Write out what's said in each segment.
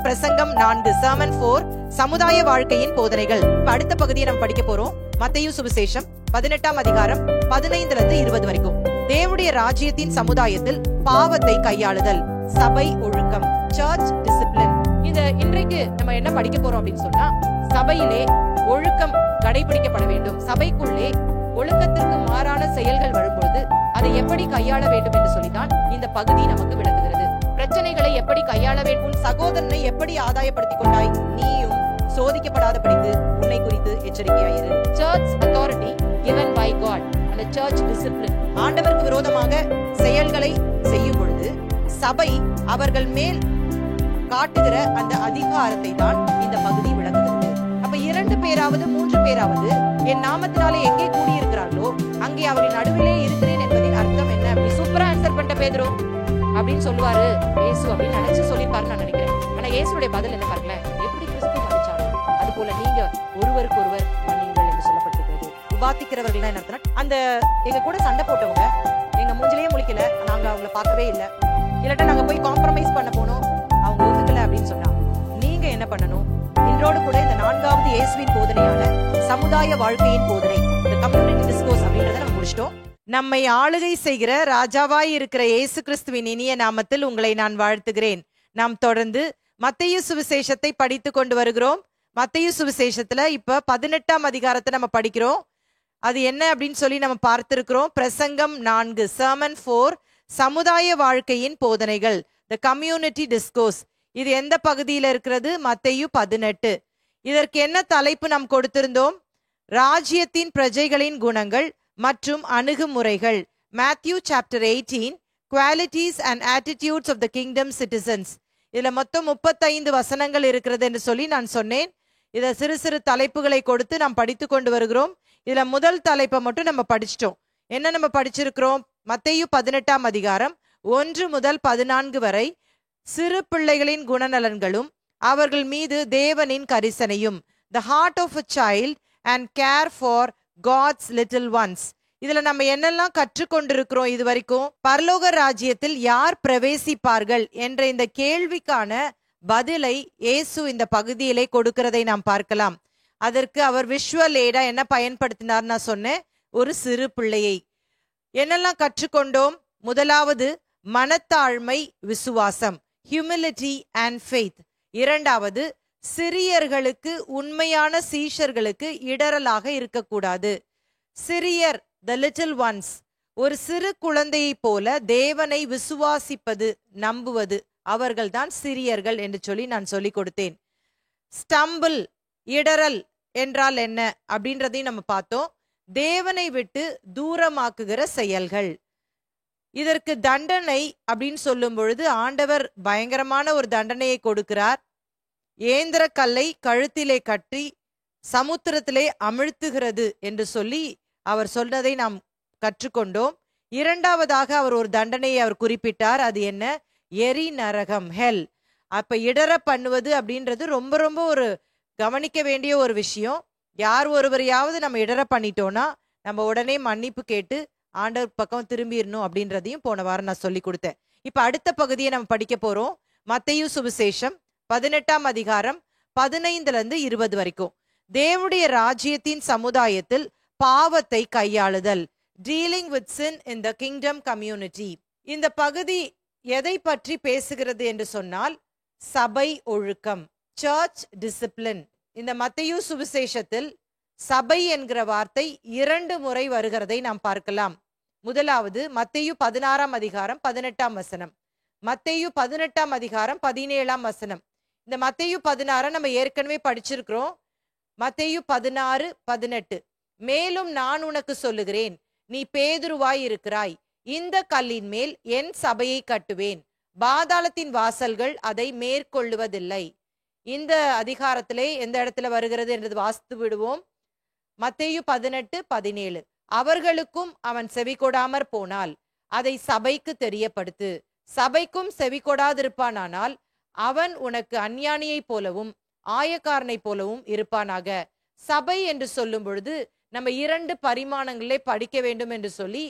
பிரசங்கம் 4 Sermon 4 சமுதாய வாழ்க்கையின் போதனைகள். அடுத்த பகுதியை நம்ம படிக்க போறோம். மத்தேயு சுவிசேஷம் 18ஆம் அதிகாரம் 15 இருந்து 20 வரைக்கும். தேவனுடைய ராஜ்யத்தின் சமுதாயத்தில் பாவத்தை கையாளுதல், சபை ஒழுக்கம், சர்ச் டிசிப்ளின். இன்றைக்கு நம்ம என்ன படிக்க போறோம் அப்படின்னு சொன்னா, சபையிலே ஒழுக்கம் கடைபிடிக்கப்பட வேண்டும். சபைக்குள்ளே ஒழுக்கத்திற்கு மாறான செயல்கள் வரும்பொழுது அதை எப்படி கையாள வேண்டும் என்று சொல்லிதான் இந்த பகுதி நமக்கு விளக்குகிறது. பிரச்சனைகளை எப்படி கையாள வேண்டும், சகோதரனை எப்படி ஆதாயப்படுத்திக் கொண்டாய், நீயும் சோதிக்கப்படாதபடிக்கு உன்னை குறித்து எச்சரிக்கையாயிரு. Church authority given by God and the church discipline. ஆண்டவருக்கு விரோதமாக செயல்களை செய்யும் பொழுது சபை அவர்கள் மேல் காட்டுகிற அந்த அதிகாரத்தை தான் இந்த பகுதி விளக்குகிறது. அப்ப 2 பேராவது 3 பேராவது என் நாமத்தினாலே எங்கே கூடியிருக்கிறார்களோ அங்கே அவரின் நடுவிலே இருக்கிறேன் என்பதின் அர்த்தம் என்ன? அப்படி சூப்பரா ஆன்சர் பண்ணிட்ட பேதுரு அப்படின்னு சொல்லுவாரு இயேசு அப்படின்னு நினைச்சு சொல்லிருப்பாரு நான் நினைக்கிறேன். ஆனா இயேசுடைய பதில் என்ன பாருங்களேன், எப்படி கிறிஸ்து மன்னிச்சாரோ அது போல நீங்க ஒருவருக்கு ஒருவர் மன்னியுங்கள் என்று சொல்லப்பட்டிருக்கிறது. உபாத்திக்கிறவர்கள் என்ன அர்த்தம்? அந்த எங்க கூட சண்டை போட்டவங்க எங்க மூஞ்சிலேயே முழிக்கல, நாங்க அவங்கள பார்க்கவே இல்லை, இல்லாட்டா நாங்க போய் காம்ப்ரமைஸ் பண்ண போனோம், அவங்க ஒத்துக்கல அப்படின்னு சொன்னா நீங்க என்ன பண்ணணும்? இன்றோடு கூட இந்த 4வது இயேசுவின் போதனையான சமுதாய வாழ்க்கையின் போதனை, இந்த கம்யூனிட்டி டிஸ்கோர்ஸ் அப்படின்றத நம்ம முடிச்சிட்டோம். நம்மை ஆளுகை செய்கிற ராஜாவாய் இருக்கிற இயேசு கிறிஸ்துவின் இனிய நாமத்தில் உங்களை நான் வாழ்த்துகிறேன். நாம் தொடர்ந்து மத்தேயு சுவிசேஷத்தை படித்து கொண்டு வருகிறோம். மத்தேயு சுவிசேஷத்துல இப்ப 18ஆம் அதிகாரத்தை நம்ம படிக்கிறோம். அது என்ன அப்படின்னு சொல்லி நம்ம பார்த்திருக்கிறோம். பிரசங்கம் 4 Sermon 4 சமுதாய வாழ்க்கையின் போதனைகள், the community discourse. இது எந்த பகுதியில இருக்கிறது? மத்தேயு 18. இதற்கு என்ன தலைப்பு நாம் கொடுத்திருந்தோம்? ராஜ்யத்தின் பிரஜைகளின் குணங்கள் மற்றும் அணுகுமுறைகள். Matthew chapter 18 qualities and attitudes of the kingdom citizens. இதுல மொத்தம் 35 வசனங்கள் இருக்கிறது என்று சொல்லி நான் சொன்னேன். இத சிறு சிறு தலைப்புகளை கொடுத்து நாம் படித்து கொண்டு வருகிறோம். இதுல முதல் தலைப்பை மட்டும் நம்ம படிச்சிட்டோம். என்ன நம்ம படிச்சிருக்கிறோம்? மத்தேயு 18ஆம் அதிகாரம் 1 முதல் 14 வரை சிறு பிள்ளைகளின் குணநலன்களும் அவர்கள் மீது தேவனின் கரிசனையும், the heart of a child and care for God's little ones. இதுல நம்ம என்னெல்லாம் கற்றுக்கொண்டிருக்கிறோம் இது வரைக்கும்? பரலோக ராஜ்யத்தில் யார் பிரவேசிப்பார்கள் என்ற இந்த கேள்விக்கான பதிலை இயேசு இந்த பகுதியிலே கொடுக்கிறதை நாம் பார்க்கலாம். அதற்கு அவர் விஷுவல் எய்டா என்ன பயன்படுத்தினார்? நான் சொன்னேன், ஒரு சிறு பிள்ளையை. என்னெல்லாம் கற்றுக்கொண்டோம்? முதலாவது மனத்தாழ்மை, விசுவாசம், ஹியூமிலிட்டி அண்ட் ஃபெய்த். இரண்டாவது, சிறியர்களுக்கு உண்மையான சீஷர்களுக்கு இடரலாக இருக்கக்கூடாது. சிறியர், the little ones, ஒரு சிறு குழந்தையை போல தேவனை விசுவாசிப்பது, நம்புவது, அவர்கள்தான் சிறியர்கள் என்று சொல்லி நான் சொல்லி கொடுத்தேன். ஸ்டம்பிள், இடரல் என்றால் என்ன அப்படின்றதையும் நம்ம பார்த்தோம். தேவனை விட்டு தூரமாக்குகிற செயல்கள். இதற்கு தண்டனை அப்படின்னு சொல்லும் பொழுது ஆண்டவர் பயங்கரமான ஒரு தண்டனையை கொடுக்கிறார். ஏந்திர கல்லை கழுத்திலே கட்டி சமுத்திரத்திலே அமிழ்த்துகிறது என்று சொல்லி அவர் சொன்னதை நாம் கற்றுக்கொண்டோம். இரண்டாவதாக அவர் ஒரு தண்டனையை அவர் குறிப்பிட்டார். அது என்ன? எரி நரகம், ஹெல். அப்ப இடர பண்ணுவது அப்படின்றது ரொம்ப ரொம்ப ஒரு கவனிக்க வேண்டிய ஒரு விஷயம். யார் ஒருவரையாவது நம்ம இடர பண்ணிட்டோம்னா நம்ம உடனே மன்னிப்பு கேட்டு ஆண்டவர் பக்கம் திரும்பிடணும் அப்படின்றதையும் போன வாரம் நான் சொல்லி கொடுத்தேன். இப்ப அடுத்த பகுதியை நம்ம படிக்க போறோம். மத்தேயு சுவிசேஷம் 18ஆம் அதிகாரம் 15 இருந்து 20 வரைக்கும். தேவனுடைய ராஜ்யத்தின் சமுதாயத்தில் பாவத்தை கையாளுதல், dealing with sin in the kingdom community. இந்த பகுதி எதை பற்றி பேசுகிறது என்று சொன்னால், சபை ஒழுக்கம், சர்ச் டிசிப்ளின். இந்த மத்தேயு சுவிசேஷத்தில் சபை என்கிற வார்த்தை 2 முறை வருகிறதை நாம் பார்க்கலாம். முதலாவது மத்தேயு 16ஆம் அதிகாரம் 18ஆம் வசனம், மத்தேயு 18ஆம் அதிகாரம் 17ஆம் வசனம். இந்த மத்தேயு 16 நம்ம ஏற்கனவே படிச்சிருக்கிறோம். மத்தேயு 16:18, மேலும் நான் உனக்கு சொல்லுகிறேன், நீ பேதுருவாய் இருக்கிறாய், இந்த கல்லின் மேல் என் சபையை கட்டுவேன், பாதாளத்தின் வாசல்கள் அதை மேற்கொள்ளுவதில்லை. இந்த அதிகாரத்திலே எந்த இடத்துல வருகிறது என்றது வாசித்து விடுவோம். மத்தேயு 18:17, அவர்களுக்கும் அவன் செவி கொடாமற் போனால் அதை சபைக்கு தெரியப்படுத்து, சபைக்கும் செவி கொடாதிருப்பானால் அவன் உனக்கு அஞ்ஞானியை போலவும் ஆயக்காரனை போலவும் இருப்பானாக. சபை என்று சொல்லும் பொழுது நம்ம 2 பரிமாணங்களே படிக்க வேண்டும் என்று சொல்லி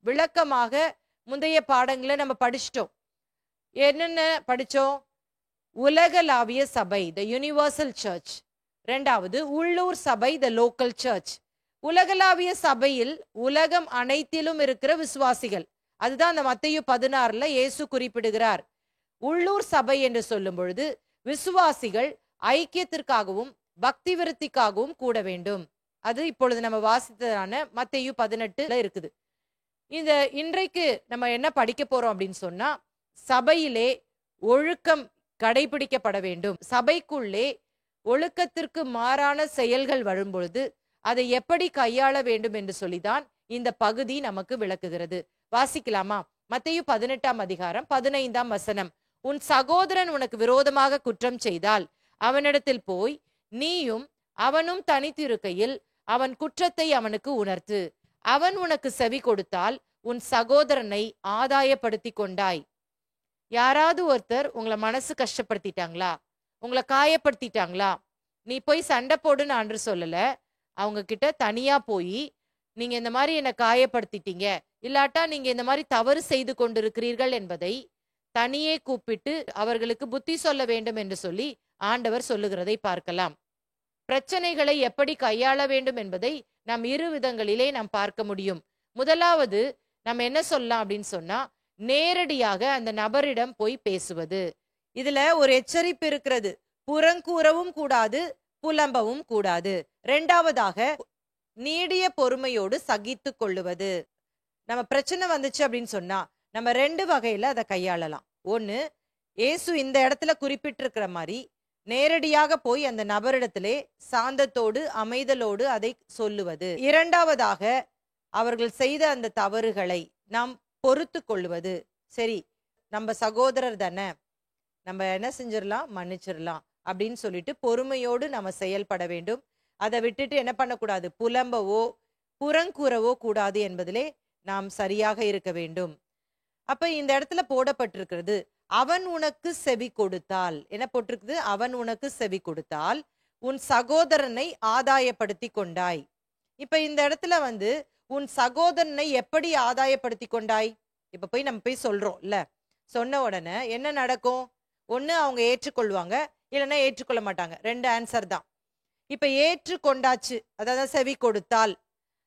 விளக்கமாக முந்தைய பாடங்களை நம்ம படிச்சிட்டோம். என்னென்ன படிச்சோம்? உலகளாவிய சபை, த யூனிவர்சல் சர்ச். 2வது உள்ளூர் சபை, த லோக்கல் சர்ச். உலகளாவிய சபையில் உலகம் அனைத்திலும் இருக்கிற விசுவாசிகள், அதுதான் அந்த மத்தேயு 16ல இயேசு குறிப்பிடுகிறார். உள்ளூர் சபை என்று சொல்லும் பொழுது விசுவாசிகள் ஐக்கியத்திற்காகவும் பக்தி விருத்திக்காகவும் கூட வேண்டும். அது இப்பொழுது நம்ம வாசித்ததான மத்தேயு 18ல இருக்குது. இந்த இன்றைக்கு நம்ம என்ன படிக்க போறோம் அப்படின்னு சொன்னா, சபையிலே ஒழுக்கம் கடைபிடிக்கப்பட வேண்டும். சபைக்குள்ளே ஒழுக்கத்திற்கு மாறான செயல்கள் வரும்பொழுது அதை எப்படி கையாள வேண்டும் என்று சொல்லிதான் இந்த பகுதி நமக்கு விளக்குகிறது. வாசிக்கலாமா? மத்தேயு 18ஆம் அதிகாரம் 15ஆம் வசனம். உன் சகோதரன் உனக்கு விரோதமாக குற்றம் செய்தால் அவனிடத்தில் போய் நீயும் அவனும் தனித்திருக்கையில் அவன் குற்றத்தை அவனுக்கு உணர்த்து. அவன் உனக்கு செவி கொடுத்தால் உன் சகோதரனை ஆதாயப்படுத்தி கொண்டாய். யாராவது ஒருத்தர் உங்களை மனசு கஷ்டப்படுத்திட்டாங்களா, உங்களை காயப்படுத்திட்டாங்களா, நீ போய் சண்டை போடுன்னு ஆண்டவர் சொல்லல. அவங்க கிட்ட தனியா போய் நீங்க இந்த மாதிரி என்னை காயப்படுத்திட்டீங்க, இல்லாட்டா நீங்க இந்த மாதிரி தவறு செய்து கொண்டிருக்கிறீர்கள் என்பதை தனியே கூப்பிட்டு அவர்களுக்கு புத்தி சொல்ல வேண்டும் என்று சொல்லி ஆண்டவர் சொல்லுகிறதை பார்க்கலாம். பிரச்சனைகளை எப்படி கையாள வேண்டும் என்பதை நாம் 2 விதங்களிலே நாம் பார்க்க முடியும். முதலாவது நம்ம என்ன சொல்லலாம் அப்படின்னு சொன்னா, நேரடியாக அந்த நபரிடம் போய் பேசுவது. இதுல ஒரு எச்சரிப்பு இருக்கிறது. புறங்கூறவும் கூடாது, புலம்பவும் கூடாது. 2வதாக நீடிய பொறுமையோடு சகித்து கொள்ளுவது. நம்ம பிரச்சனை வந்துச்சு அப்படின்னு சொன்னா நம்ம 2 வகையில அதை கையாளலாம். ஒண்ணு, இயேசு இந்த இடத்துல குறிப்பிட்டிருக்கிற மாதிரி நேரடியாக போய் அந்த நபரிடத்திலே சாந்தத்தோடு அமைதலோடு அதை சொல்லுவது. 2வதாக அவர்கள் செய்த அந்த தவறுகளை நாம் பொறுத்து கொள்வது. சரி, நம்ம சகோதரர் தானே, நம்ம என்ன செஞ்சிடலாம், மன்னிச்சிடலாம் அப்படின்னு சொல்லிட்டு பொறுமையோடு நம்ம செயல்பட வேண்டும். அதை விட்டுட்டு என்ன பண்ணக்கூடாது, புலம்பவோ புறங்கூறவோ கூடாது என்பதிலே நாம் சரியாக இருக்க வேண்டும். அப்ப இந்த இடத்துல போடப்பட்டிருக்கிறது, அவன் உனக்கு செவி கொடுத்தால், என்ன போட்டிருக்குது, அவன் உனக்கு செவி கொடுத்தால் உன் சகோதரனை ஆதாயப்படுத்தி கொண்டாய். இப்ப இந்த இடத்துல உன் சகோதரனை எப்படி ஆதாயப்படுத்தி கொண்டாய்? இப்ப நம்ம போய் சொல்றோம் இல்ல, சொன்ன உடனே என்ன நடக்கும்? ஒண்ணு அவங்க ஏற்றுக்கொள்வாங்க, இல்லைன்னா ஏற்றுக்கொள்ள மாட்டாங்க. 2 ஆன்சர் தான். இப்ப ஏற்றுக்கொண்டாச்சு, அதாவது செவி கொடுத்தால்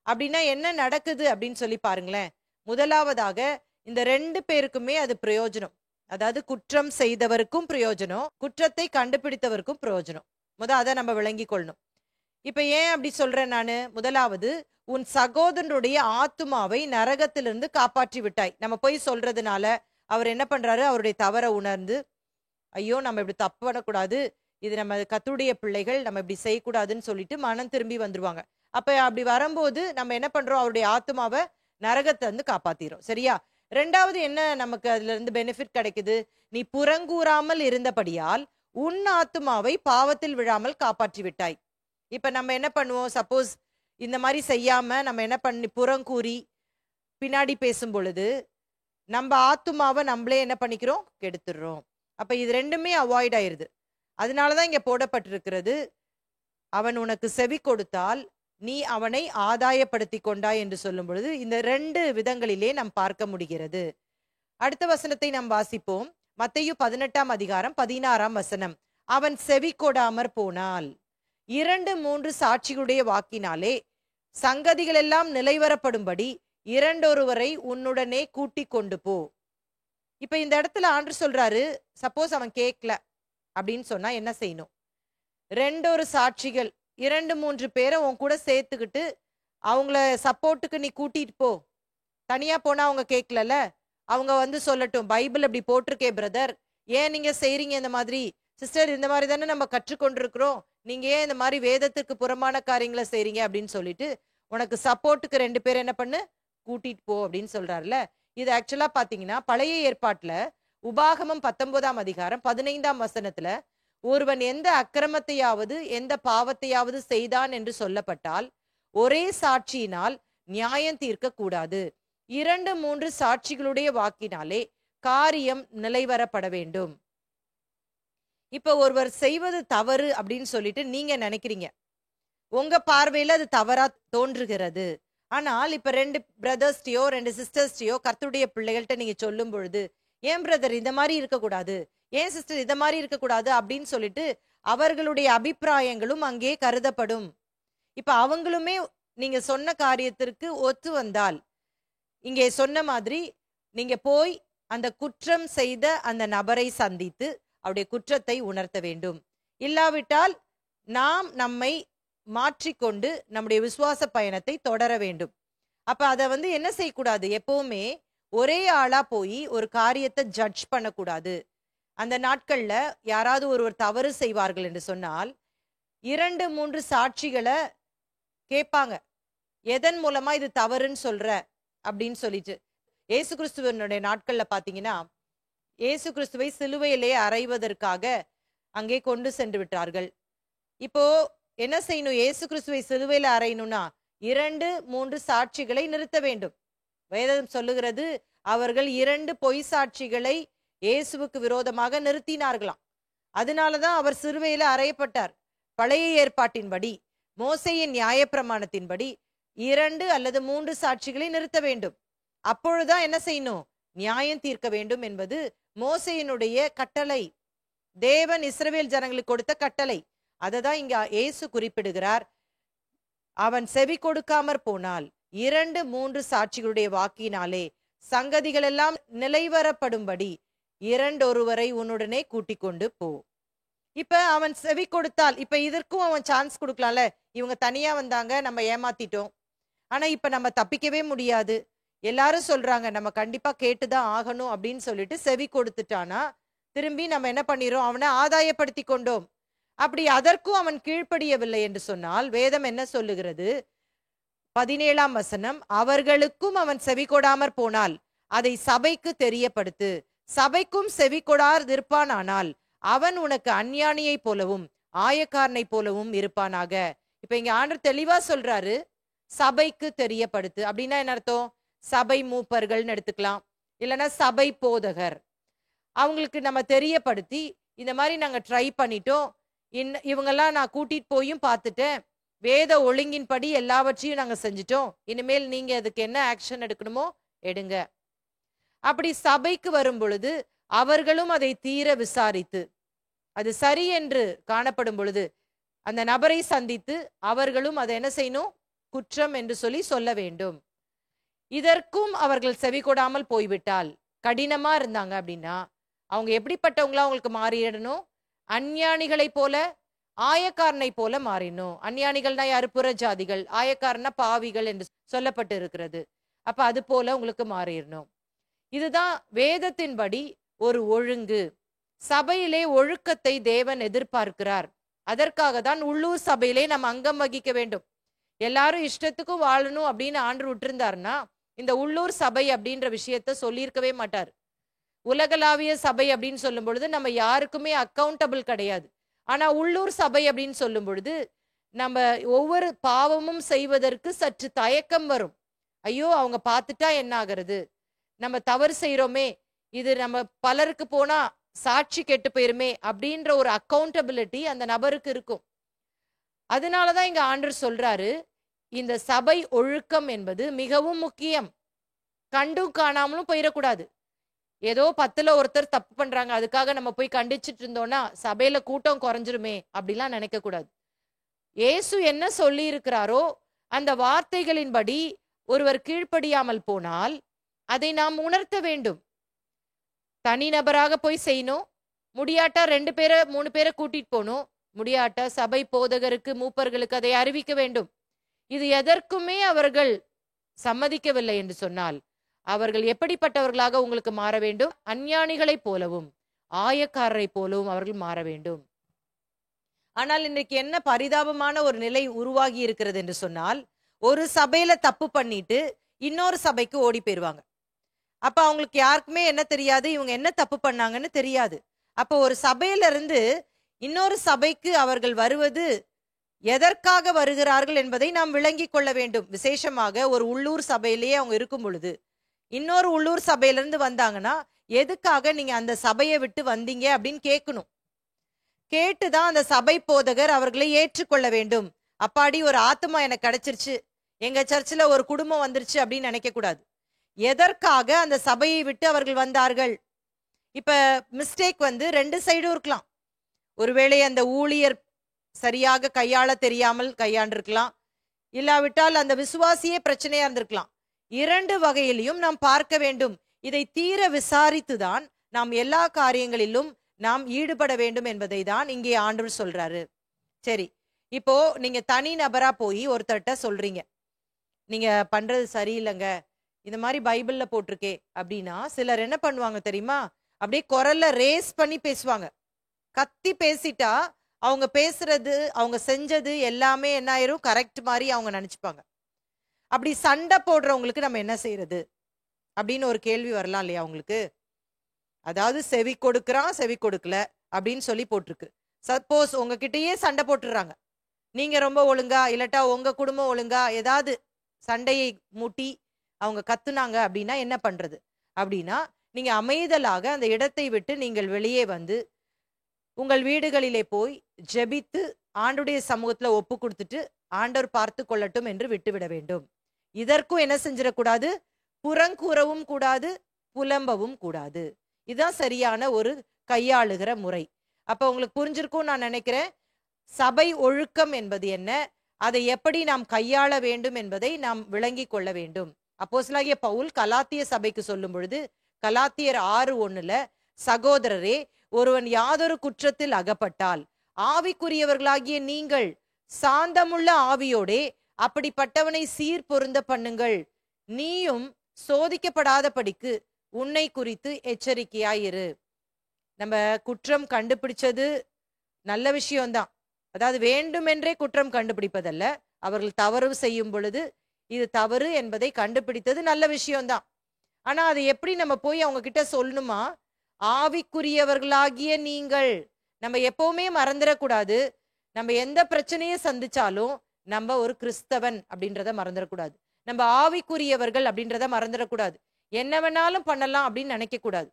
அப்படின்னா என்ன நடக்குது அப்படின்னு சொல்லி பாருங்களேன். முதலாவதாக இந்த 2 பேருக்குமே அது பிரயோஜனம். அதாவது குற்றம் செய்தவருக்கும் பிரயோஜனம், குற்றத்தை கண்டுபிடித்தவருக்கும் பிரயோஜனம். அதை நம்ம விளங்கி கொள்ளணும். இப்ப ஏன் அப்படி சொல்றேன் நானு? முதலாவது, உன் சகோதரனுடைய ஆத்துமாவை நரகத்திலிருந்து காப்பாற்றி விட்டாய். நம்ம போய் சொல்றதுனால அவர் என்ன பண்றாரு, அவருடைய தவறை உணர்ந்து, ஐயோ நம்ம இப்படி தப்பு பண்ணக்கூடாது, இது நம்ம கர்த்தருடைய பிள்ளைகள், நம்ம இப்படி செய்யக்கூடாதுன்னு சொல்லிட்டு மனம் திரும்பி வந்துருவாங்க. அப்ப அப்படி வரும்போது நம்ம என்ன பண்றோம், அவருடைய ஆத்துமாவை நரகத்தை காப்பாத்திரும். சரியா? 2வது என்ன நமக்கு அதுல இருந்து பெனிஃபிட் கிடைக்குது, நீ புறங்கூறாமல் இருந்தபடியால் உன் ஆத்துமாவை பாவத்தில் விழாமல் காப்பாற்றி விட்டாய். இப்ப நம்ம என்ன பண்ணுவோம், சப்போஸ் இந்த மாதிரி செய்யாம நம்ம என்ன பண்ணி புறங்கூறி பின்னாடி பேசும் பொழுது நம்ம ஆத்துமாவை நம்மளே என்ன பண்ணிக்கிறோம், கெடுத்துடுறோம். அப்ப இது 2மே அவாய்ட் ஆயிருது. அதனாலதான் இங்க போடப்பட்டிருக்கிறது, அவன் உனக்கு செவி கொடுத்தால் நீ அவனை ஆதாயப்படுத்தி கொண்டாய் என்று சொல்லும் பொழுது இந்த 2 விதங்களிலே நாம் பார்க்க முடிகிறது. அடுத்த வசனத்தை நாம் வாசிப்போம். மத்தேயு 18ஆம் அதிகாரம் 16ஆம் வசனம். அவன் செவி கொடாமற் போனால் 2-3 சாட்சிகளுடைய வாக்கினாலே சங்கதிகள் எல்லாம் நிலைவரப்படும்படி 2 உன்னுடனே கூட்டி கொண்டு போ. இப்ப இந்த இடத்துல ஆண்டவர் சொல்றாரு, சப்போஸ் அவன் கேட்கல அப்படின்னு சொன்னா என்ன செய்யணும்? 2 சாட்சிகள், 2-3 பேரை உன் கூட சேர்த்துக்கிட்டு அவங்கள சப்போர்ட்டுக்கு நீ கூட்டிட்டு போ. தனியா போனா அவங்க கேட்கல, அவங்க சொல்லட்டும், பைபிள் அப்படி போட்டிருக்கே பிரதர், ஏன் நீங்க செய்றீங்க இந்த மாதிரி, சிஸ்டர் இந்த மாதிரி தானே நம்ம கற்றுக்கொண்டிருக்கிறோம், நீங்க ஏன் இந்த மாதிரி வேதத்துக்கு புறமான காரியங்களை செய்றீங்க அப்படின்னு சொல்லிட்டு உனக்கு சப்போர்ட்டுக்கு 2 பேர் என்ன பண்ணு, கூட்டிட்டு போ அப்படின்னு சொல்றாருல. இது ஆக்சுவலா பாத்தீங்கன்னா பழைய ஏற்பாட்டுல உபாகமம் 19ஆம் அதிகாரம் 15ஆம் வசனத்துல ஒருவன் எந்த அக்கிரமத்தையாவது எந்த பாவத்தையாவது செய்தான் என்று சொல்லப்பட்டால் ஒரே சாட்சியினால் நியாயம் தீர்க்க கூடாது, 2-3 சாட்சிகளுடைய வாக்கினாலே காரியம் நிலைவரப்பட வேண்டும். இப்ப ஒருவர் செய்வது தவறு அப்படின்னு சொல்லிட்டு நீங்க நினைக்கிறீங்க, உங்க பார்வையில அது தவறா தோன்றுகிறது. ஆனால் இப்ப 2 பிரதர்ஸ்டையோ 2 சிஸ்டர்ஸ்டையோ கர்த்தருடைய பிள்ளைகள்கிட்ட நீங்க சொல்லும் பொழுது, ஏன் பிரதர் இந்த மாதிரி இருக்கக்கூடாது, ஏன் சிஸ்டர் இத மாதிரி இருக்கக்கூடாது அப்படின்னு சொல்லிட்டு அவர்களுடைய அபிப்பிராயங்களும் அங்கே கருதப்படும். இப்ப அவங்களுமே நீங்க சொன்ன காரியத்திற்கு ஒத்து வந்தால், இங்கே சொன்ன மாதிரி நீங்க போய் அந்த குற்றம் செய்த அந்த நபரை சந்தித்து அவருடைய குற்றத்தை உணர்த்த வேண்டும். இல்லாவிட்டால் நாம் நம்மை மாற்றிக்கொண்டு நம்முடைய விசுவாச பயணத்தை தொடர வேண்டும். அப்ப அத என்ன செய்யக்கூடாது, எப்பவுமே ஒரே ஆளா போய் ஒரு காரியத்தை ஜட்ஜ் பண்ணக்கூடாது. அந்த நாட்கள்ல யாராவது ஒருவர் தவறு செய்வார்கள் என்று சொன்னால் 2, 3 சாட்சிகளை கேட்பாங்க. எதன் மூலமா இது தவறுன்னு சொல்ற அப்படின்னு சொல்லிட்டு. இயேசு கிறிஸ்துவனுடைய நாட்கள்ல பாத்தீங்கன்னா, இயேசு கிறிஸ்துவை சிலுவையிலே அறைவதற்காக அங்கே கொண்டு சென்று விட்டார்கள். இப்போ என்ன செய்யணும், இயேசு கிறிஸ்துவை சிலுவையில அறையணும்னா 2, 3 சாட்சிகளை நிறுத்த வேண்டும். வேதம் சொல்லுகிறது, அவர்கள் 2 பொய் சாட்சிகளை இயேசுவுக்கு விரோதமாக நிறுத்தினார்களாம். அதனாலதான் அவர் சிலுவையில அறையப்பட்டார். பழைய ஏற்பாட்டின்படி, மோசேயின் நியாயப்பிரமாணத்தின்படி 2 அல்லது 3 சாட்சிகளை நிறுத்த வேண்டும். அப்பொழுதுதான் என்ன செய்யணும், நியாயம் தீர்க்க வேண்டும் என்பது மோசேயினுடைய கட்டளை. தேவன் இஸ்ரவேல் ஜனங்களுக்கு கொடுத்த கட்டளை. அததான் இங்க இயேசு குறிப்பிடுகிறார். அவன் செவி கொடுக்காமற் போனால் 2, 3 சாட்சிகளுடைய வாக்கினாலே சங்கதிகள் எல்லாம் நிலைவரப்படும்படி 2 ஒருவரை உன்னுடனே கூட்டிக் கொண்டு போ. இப்ப அவன் செவி கொடுத்தால், இப்ப இதற்கும் அவன் சான்ஸ் கொடுக்கலாம்ல. இவங்க தனியா வந்தாங்க, நம்ம ஏமாத்திட்டோம், ஆனா இப்ப நம்ம தப்பிக்கவே முடியாது, எல்லாரும் சொல்றாங்க, நம்ம கண்டிப்பா கேட்டுதான் ஆகணும் அப்படின்னு சொல்லிட்டு செவி கொடுத்துட்டானா, திரும்பி நம்ம என்ன பண்ணிரோம், அவனை ஆதாயப்படுத்தி கொண்டோம். அப்படி அதற்கும் அவன் கீழ்ப்படியவில்லை என்று சொன்னால் வேதம் என்ன சொல்லுகிறது, 17ஆம் வசனம், அவர்களுக்கும் அவன் செவி கொடாமற் போனால் அதை சபைக்கு தெரியப்படுத்து, சபைக்கும் செவி கொடாதிருப்பானால் அவன் உனக்கு அஞ்ஞானியை போலவும் ஆயக்காரனை போலவும் இருப்பானாக. இப்ப இங்க ஆண்டவர் தெளிவா சொல்றாரு, சபைக்கு தெரியப்படுத்து. அப்படின்னா என்ன அர்த்தம், சபை மூப்பர்கள்னு எடுத்துக்கலாம், இல்லைன்னா சபை போதகர். அவங்களுக்கு நம்ம தெரியப்படுத்தி, இந்த மாதிரி நாங்க ட்ரை பண்ணிட்டோம், இவங்கெல்லாம் நான் கூட்டிட்டு போயும் பார்த்துட்டேன், வேத ஒழுங்கின்படி எல்லாவற்றையும் நாங்க செஞ்சுட்டோம், இனிமேல் நீங்க அதுக்கு என்ன ஆக்ஷன் எடுக்கணுமோ எடுங்க. அப்படி சபைக்கு வரும் பொழுது அவர்களும் அதை தீர விசாரித்து அது சரி என்று காணப்படும் பொழுது அந்த நபரை சந்தித்து அவர்களும் அதை என்ன செய்யணும், குற்றம் என்று சொல்லி சொல்ல வேண்டும். இதற்கும் அவர்கள் செவி கொடாமல் போய்விட்டால், கடினமா இருந்தாங்க அப்படின்னா அவங்க எப்படிப்பட்டவங்களா அவங்களுக்கு மாறிடணும், அஞ்ஞானிகளை போல ஆயக்காரனை போல மாறிடணும். அஞ்ஞானிகள்னா யாரு, புற ஜாதிகள், ஆயக்காரனா பாவிகள் என்று சொல்லப்பட்டு இருக்கிறது. அப்ப அது போல உங்களுக்கு மாறிடணும். இதுதான் வேதத்தின்படி ஒரு ஒழுங்கு. சபையிலே ஒழுக்கத்தை தேவன் எதிர்பார்க்கிறார். அதற்காக தான் உள்ளூர் சபையிலே நம்ம அங்கம் வகிக்க வேண்டும். எல்லாரும் இஷ்டத்துக்கும் வாழணும் அப்படின்னு ஆண்டு விட்டுருந்தாருன்னா இந்த உள்ளூர் சபை அப்படின்ற விஷயத்த சொல்லியிருக்கவே மாட்டார். உலகளாவிய சபை அப்படின்னு சொல்லும் பொழுது நம்ம யாருக்குமே அக்கௌண்டபிள் கிடையாது. ஆனா உள்ளூர் சபை அப்படின்னு சொல்லும் பொழுது நம்ம ஒவ்வொரு பாவமும் செய்வதற்கு சற்று தயக்கம் வரும். ஐயோ அவங்க பார்த்துட்டா என்ன ஆகிறது, நம்ம தவறு செய்யறோமே, இது நம்ம பலருக்கு போனா சாட்சி கெட்டு போயிருமே அப்படின்ற ஒரு அக்கௌண்டபிலிட்டி அந்த நபருக்கு இருக்கும். அதனாலதான் இங்க ஆண்டவர் சொல்றாரு, இந்த சபை ஒழுக்கம் என்பது மிகவும் முக்கியம். கண்டும் காணாமலும் போயிடக்கூடாது. ஏதோ 10ல ஒருத்தர் தப்பு பண்றாங்க அதுக்காக நம்ம போய் கண்டிச்சுட்டு இருந்தோம்னா சபையில கூட்டம் குறைஞ்சிருமே அப்படிலாம் நினைக்க கூடாது. இயேசு என்ன சொல்லி இருக்கிறாரோ அந்த வார்த்தைகளின்படி ஒருவர் கீழ்ப்படியாமல் போனால் அதை நாம் உணர்த்த வேண்டும். தனிநபராக போய் செய்யணும், முடியாட்டா 2 பேரை 3 பேரை கூட்டிட்டு போகணும், முடியாட்டா சபை போதகருக்கு மூப்பர்களுக்கு அதை அறிவிக்க வேண்டும். இது எதற்குமே அவர்கள் சம்மதிக்கவில்லை என்று சொன்னால் அவர்கள் எப்படிப்பட்டவர்களாக உங்களுக்கு மாற வேண்டும், அஞ்ஞானிகளைப் போலவும் ஆயக்காரரை போலவும் அவர்கள் மாற வேண்டும். ஆனால் இன்றைக்கு என்ன பரிதாபமான ஒரு நிலை உருவாகி இருக்கிறது என்று சொன்னால், ஒரு சபையில தப்பு பண்ணிட்டு இன்னொரு சபைக்கு ஓடி போயிருவாங்க. அப்ப அவங்களுக்கு யாருக்குமே என்ன தெரியாது, இவங்க என்ன தப்பு பண்ணாங்கன்னு தெரியாது. அப்போ ஒரு சபையில இருந்து இன்னொரு சபைக்கு அவர்கள் வருவது எதற்காக வருகிறார்கள் என்பதை நாம் விளங்கி கொள்ள வேண்டும். விசேஷமாக ஒரு உள்ளூர் சபையிலேயே அவங்க இருக்கும் பொழுது இன்னொரு உள்ளூர் சபையிலிருந்து வந்தாங்கன்னா எதுக்காக நீங்க அந்த சபையை விட்டு வந்தீங்க அப்படின்னு கேட்கணும். கேட்டுதான் அந்த சபை போதகர் அவர்களை ஏற்றுக்கொள்ள வேண்டும். அப்பாடி ஒரு ஆத்மா எனக்கு கிடைச்சிருச்சு, எங்க சர்ச்சில் ஒரு குடும்பம் வந்துருச்சு அப்படின்னு நினைக்க கூடாது. எதற்காக அந்த சபையை விட்டு அவர்கள் வந்தார்கள்? இப்ப மிஸ்டேக் வந்து ரெண்டு சைடும் இருக்கலாம். ஒருவேளை அந்த ஊழியர் சரியாக கையாள தெரியாமல் கையாண்டிருக்கலாம், இல்லாவிட்டால் அந்த விசுவாசியே பிரச்சனையா இருந்திருக்கலாம். இரண்டு வகையிலையும் நாம் பார்க்க வேண்டும். இதை தீர விசாரித்துதான் நாம் எல்லா காரியங்களிலும் நாம் ஈடுபட வேண்டும் என்பதை தான் இங்கே ஆண்டவர் சொல்றாரு. சரி, இப்போ நீங்க தனி நபரா போய் ஒருத்தர்கிட்ட சொல்றீங்க, நீங்க பண்றது சரியில்லைங்க, இந்த மாதிரி பைபிள்ல போட்டிருக்கே அப்படின்னா, சிலர் என்ன பண்ணுவாங்க தெரியுமா, அப்படியே குரல்ல ரேஸ் பண்ணி பேசுவாங்க. கத்தி பேசிட்டா அவங்க பேசுறது, அவங்க செஞ்சது எல்லாமே என்ன ஆயிரும், கரெக்ட் மாதிரி அவங்க நினைச்சுப்பாங்க. அப்படி சண்டை போடுறவங்களுக்கு நம்ம என்ன செய்யறது அப்படின்னு ஒரு கேள்வி வரலாம் இல்லையா உங்களுக்கு? அதாவது செவி கொடுக்கறான், செவி கொடுக்கல அப்படின்னு சொல்லி போட்டிருக்கு. சப்போஸ் உங்ககிட்டயே சண்டை போட்டுடுறாங்க, நீங்க ரொம்ப ஒழுங்கா, இல்லாட்டா உங்க குடும்பம் ஒழுங்கா, ஏதாவது சண்டையை மூட்டி அவங்க கத்துனாங்க அப்படின்னா என்ன பண்றது? அப்படின்னா நீங்க அமைதலாக அந்த இடத்தை விட்டு நீங்கள் வெளியே வந்து உங்கள் வீடுகளிலே போய் ஜெபித்து ஆண்டுடைய சமூகத்துல ஒப்பு கொடுத்துட்டு ஆண்டவர் பார்த்து கொள்ளட்டும் என்று விட்டுவிட வேண்டும். இதற்கும் என்ன செஞ்சிடக்கூடாது, புறங்கூறவும் கூடாது, புலம்பவும் கூடாது. இதுதான் சரியான ஒரு கையாளுகிற முறை. அப்ப உங்களுக்கு புரிஞ்சிருக்கும் நான் நினைக்கிறேன். சபை ஒழுக்கம் என்பது என்ன, அதை எப்படி நாம் கையாள வேண்டும் என்பதை நாம் விளங்கி கொள்ள வேண்டும். அப்போஸ்தலனாகிய பவுல் கலாத்திய சபைக்கு சொல்லும் பொழுது கலாத்தியர் 6:1 சகோதரரே, ஒருவன் யாதொரு குற்றத்தில் அகப்பட்டால் ஆவிக்குரியவர்களாகிய நீங்கள் சாந்தமுள்ள ஆவியோடே அப்படிப்பட்டவனை சீர் பொருந்த பண்ணுங்கள், நீயும் சோதிக்கப்படாதபடிக்கு உன்னை குறித்து எச்சரிக்கையாயிரு. நம்ம குற்றம் கண்டுபிடிச்சது நல்ல விஷயம்தான். அதாவது வேண்டுமென்றே குற்றம் கண்டுபிடிப்பதல்ல, அவர்கள் தவறு செய்யும் பொழுது இது தவறு என்பதை கண்டுபிடித்தது நல்ல விஷயம்தான். ஆனா அதை எப்படி நம்ம போய் அவங்க கிட்ட சொல்லணுமா, ஆவிக்குரியவர்களாகிய நீங்கள். நம்ம எப்பவுமே மறந்துடக்கூடாது, நம்ம எந்த பிரச்சனையை சந்திச்சாலும் நம்ம ஒரு கிறிஸ்தவன் அப்படின்றத மறந்துடக்கூடாது, நம்ம ஆவிக்குரியவர்கள் அப்படின்றத மறந்துடக்கூடாது, என்ன வேணாலும் பண்ணலாம் அப்படின்னு நினைக்க கூடாது.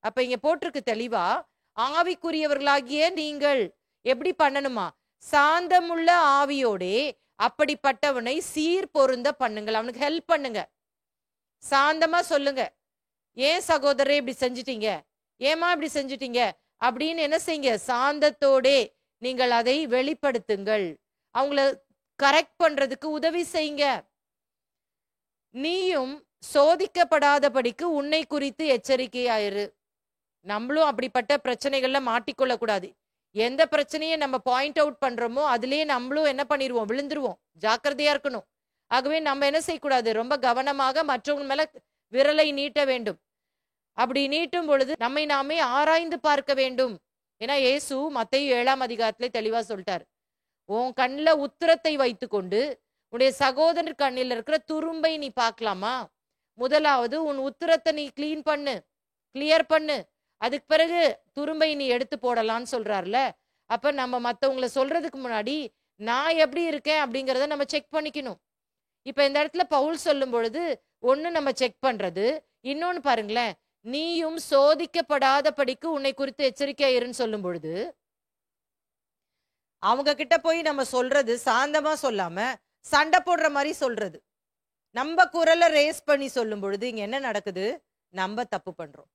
அப்ப இங்க போட்டிருக்கு தெளிவா, ஆவிக்குரியவர்களாகிய நீங்கள் எப்படி பண்ணணுமா, சாந்தமுள்ள ஆவியோடே அப்படிப்பட்டவனை சீர் பொருந்த பண்ணுங்கள், அவனுக்கு ஹெல்ப் பண்ணுங்க. சாந்தமா சொல்லுங்க, ஏன் சகோதரரே இப்படி செஞ்சிட்டீங்க, ஏமா இப்படி செஞ்சிட்டீங்க அப்படின்னு என்ன செய்யுங்க, சாந்தத்தோடே நீங்கள் அதை வெளிப்படுத்துங்கள், அவங்கள கரெக்ட் பண்றதுக்கு உதவி செய்யுங்க. நீயும் சோதிக்கப்படாதபடிக்கு உன்னை குறித்து எச்சரிக்கையாயிரு. நம்மளும் அப்படிப்பட்ட பிரச்சனைகள்ல மாட்டிக்கொள்ள கூடாது. எந்த பிரச்சனையை நம்ம பாயிண்ட் அவுட் பண்றோமோ அதுலயே நம்மளும் என்ன பண்ணிடுவோம், விழுந்துருவோம். ஜாக்கிரதையா இருக்கணும். ஆகவே நம்ம என்ன செய்யக்கூடாது, ரொம்ப கவனமாக மற்றவங்க மேல விரலை நீட்ட வேண்டும். அப்படி நீட்டும் பொழுது நம்மை நாமே ஆராய்ந்து பார்க்க வேண்டும். ஏன்னா இயேசு மத்தேயு 7 தெளிவா சொல்லிட்டார், உன் கண்ணுல உத்திரத்தை வைத்து கொண்டு உன்னுடைய சகோதரர் கண்ணில் இருக்கிற துரும்பை நீ பார்க்கலாமா? முதலாவது உன் உத்திரத்தை நீ கிளியர் பண்ணு, அதுக்கு பிறகு துரும்பை நீ எடுத்து போடலான்னு சொல்றாருல. அப்ப நம்ம மற்றவங்களை சொல்றதுக்கு முன்னாடி நான் எப்படி இருக்கேன் அப்படிங்கிறத நம்ம செக் பண்ணிக்கணும். இப்ப இந்த இடத்துல பவுல் சொல்லும் பொழுது ஒண்ணு நம்ம செக் பண்றது, இன்னொன்னு பாருங்களேன், நீயும் சோதிக்கப்படாதபடிக்கு உன்னை குறித்து எச்சரிக்கையா இருன்னு சொல்லும் பொழுது அவங்க கிட்ட போய் நம்ம சொல்றது சாந்தமா சொல்லாம சண்டை போடுற மாதிரி சொல்றது. நம்ம குரலை ரேஸ் பண்ணி சொல்லும் பொழுது இங்க என்ன நடக்குது, நம்ம தப்பு பண்றோம்,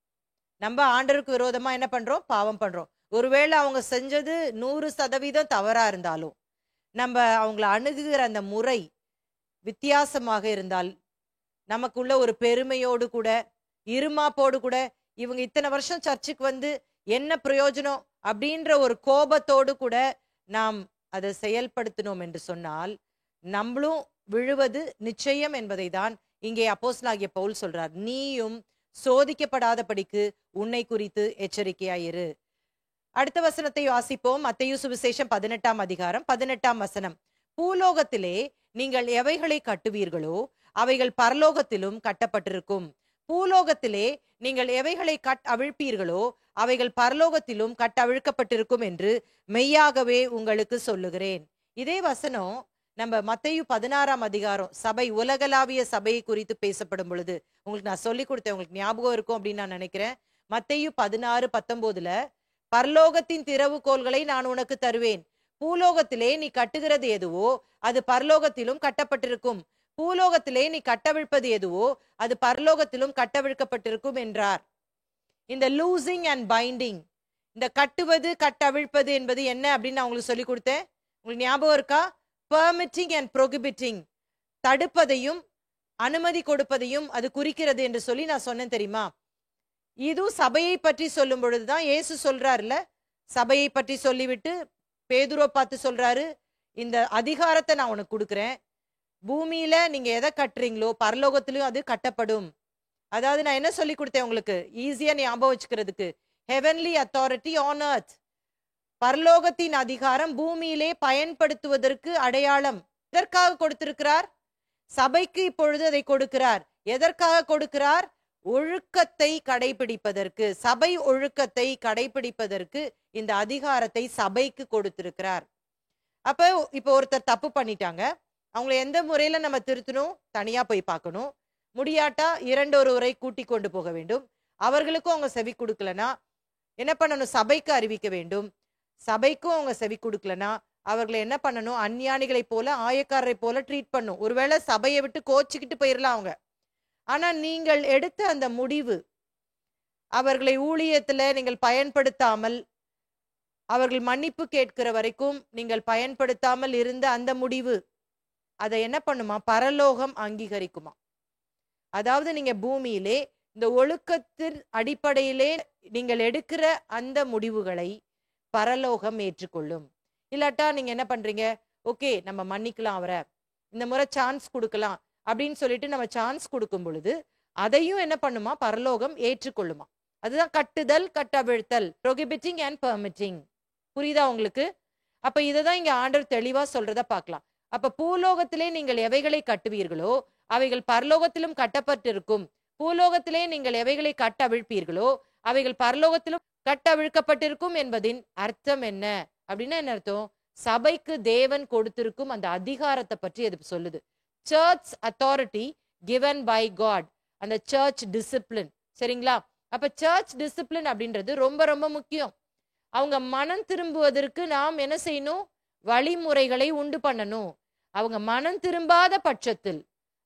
நம்ம ஆண்டவருக்கு விரோதமா என்ன பண்றோம், பாவம் பண்றோம். ஒருவேளை அவங்க செஞ்சது 100% தவறா இருந்தாலும் நம்ம அவங்கள அணுகுகிற அந்த முறை வித்தியாசமாக இருந்தால் நமக்குள்ள ஒரு பெருமையோடு கூட இருமாப்போடு கூட இவங்க இத்தனை வருஷம் சர்ச்சுக்கு வந்து என்ன பிரயோஜனம் அப்படின்ற ஒரு கோபத்தோடு கூட நாம் அதை செயல்படுத்தினோம் என்று சொன்னால் நம்மளும் விழுவது நிச்சயம் என்பதை தான் இங்கே அப்போஸ்தலனாகிய பவுல் சொல்றார். நீயும் சோதிக்கப்படாதபடிக்கு உன்னை குறித்து எச்சரிக்கையாயிரு. அடுத்த வசனத்தை வாசிப்போம். மத்தேயு சுவிசேஷம் 18 பூலோகத்திலே நீங்கள் எவைகளை கட்டுவீர்களோ அவைகள் பரலோகத்திலும் கட்டப்பட்டிருக்கும், பூலோகத்திலே நீங்கள் எவைகளை அவிழ்ப்பீர்களோ அவைகள் பரலோகத்திலும் கட்டவிழ்க்கப்பட்டிருக்கும் என்று மெய்யாகவே உங்களுக்கு சொல்லுகிறேன். இதே வசனம் நம்ம மத்தேயு 16 சபை, உலகளாவிய சபையை குறித்து பேசப்படும் பொழுது உங்களுக்கு நான் சொல்லி கொடுத்தேன், உங்களுக்கு ஞாபகம் இருக்கும் அப்படின்னு நான் நினைக்கிறேன். மத்தேயு 16:19 பரலோகத்தின் திறவுகோல்களை நான் உனக்கு தருவேன், பூலோகத்திலே நீ கட்டுகிறது எதுவோ அது பரலோகத்திலும் கட்டப்பட்டிருக்கும், பூலோகத்திலே நீ கட்டவிழ்ப்பது எதுவோ அது பரலோகத்திலும் கட்டவிழ்க்கப்பட்டிருக்கும் என்றார். இந்த லூசிங் அண்ட் பைண்டிங், இந்த கட்டுவது கட்டவிழ்ப்பது என்பது என்ன அப்படின்னு நான் உங்களுக்கு சொல்லி கொடுத்தேன். உங்களுக்கு ஞாபகம் இருக்கா? பெர்மிட்டிங் அண்ட் ப்ரோகிபிட்டிங், தடுப்பதையும் அனுமதி கொடுப்பதையும் அது குறிக்கிறது என்று சொல்லி நான் சொன்னேன் தெரியுமா? இது சபையை பற்றி சொல்லும் பொழுதுதான் இயேசு சொல்றாருல, சபையை பற்றி சொல்லிவிட்டு பேதுருவை பார்த்து சொல்றாரு, இந்த அதிகாரத்தை நான் உனக்கு கொடுக்குறேன், பூமியில நீங்க எதை கட்டுறீங்களோ பரலோகத்திலும் அது கட்டப்படும். அதாவது நான் என்ன சொல்லி கொடுத்தேன் உங்களுக்கு ஈஸியா ஞாபகம் வச்சுக்கிறதுக்கு, ஹெவன்லி அத்தாரிட்டி ஆன் எர்த், பரலோகத்தின் அதிகாரம் பூமியிலே பயன்படுத்துவதற்கு அடையாளம். எதற்காக கொடுத்திருக்கிறார்? சபைக்கு இப்பொழுது அதை கொடுக்கிறார். எதற்காக கொடுக்கிறார்? ஒழுக்கத்தை கடைபிடிப்பதற்கு, சபை ஒழுக்கத்தை கடைபிடிப்பதற்கு இந்த அதிகாரத்தை சபைக்கு கொடுத்திருக்கிறார். அப்ப இப்ப ஒருத்தர் தப்பு பண்ணிட்டாங்க, அவங்களை எந்த முறையில நம்ம திருத்தணும்? தனியா போய் பார்க்கணும். முடியாட்டா இரண்டொருவரை கூட்டி கொண்டு போக வேண்டும். அவர்களுக்கும் அவங்க செவி கொடுக்கலனா என்ன பண்ணணும்? சபைக்கு அறிவிக்க வேண்டும். சபைக்கும் அவங்க செவி கொடுக்கலனா அவர்களை என்ன பண்ணணும்? அஞ்ஞானிகளை போல ஆயக்காரரை போல ட்ரீட் பண்ணும். ஒருவேளை சபையை விட்டு கோச்சிக்கிட்டு போயிடலாம் அவங்க. ஆனா நீங்கள் எடுத்த அந்த முடிவு, அவர்களை ஊழியத்துல நீங்கள் பயன்படுத்தாமல், அவர்கள் மன்னிப்பு கேட்கிற வரைக்கும் நீங்கள் பயன்படுத்தாமல் இருந்த அந்த முடிவு, அதை என்ன பண்ணுமா? பரலோகம் அங்கீகரிக்குமா? அதாவது நீங்க பூமியிலே இந்த ஒழுக்கத்தின் அடிப்படையிலே நீங்கள் எடுக்கிற அந்த முடிவுகளை பரலோகம் ஏற்றுக்கொள்ளும். இல்லாட்டா நீங்க என்ன பண்றீங்க? ஓகே, நம்ம மன்னிக்கலாம், அவரை இந்த முறை சான்ஸ் கொடுக்கலாம் அப்படின்னு சொல்லிட்டு நம்ம சான்ஸ் கொடுக்கும் பொழுது அதையும் என்ன பண்ணுமா? பரலோகம் ஏற்றுக்கொள்ளுமா? அதுதான் கட்டுதல் கட்டவிழ்த்தல், ப்ரோகிபிட்டிங் அண்ட் பெர்மிட்டிங். புரியுதா உங்களுக்கு? அப்ப இததான் இங்க ஆண்டவர் தெளிவா சொல்றத பார்க்கலாம். அப்ப பூலோகத்திலே நீங்கள் எவைகளை கட்டுவீர்களோ அவைகள் பரலோகத்திலும் கட்டப்பட்டிருக்கும், பூலோகத்திலே நீங்கள் எவைகளை கட்டவிழ்ப்பீர்களோ அவைகள் பரலோகத்திலும் கட்டவிழ்க்கப்பட்டிருக்கும் என்பதின் அர்த்தம் என்ன அப்படின்னா என்ன அர்த்தம்? சபைக்கு தேவன் கொடுத்திருக்கும் அந்த அதிகாரத்தை பற்றி அது சொல்லுது. Church authority given by God, அந்த சர்ச் டிசிப்ளின். சரிங்களா? அப்ப சர்ச் டிசிப்ளின் அப்படின்றது ரொம்ப ரொம்ப முக்கியம். அவங்க மனம் திரும்புவதற்கு நாம் என்ன செய்யணும்? வழிமுறைகளை உண்டு பண்ணணும். அவங்க மனம் திரும்பாத பட்சத்தில்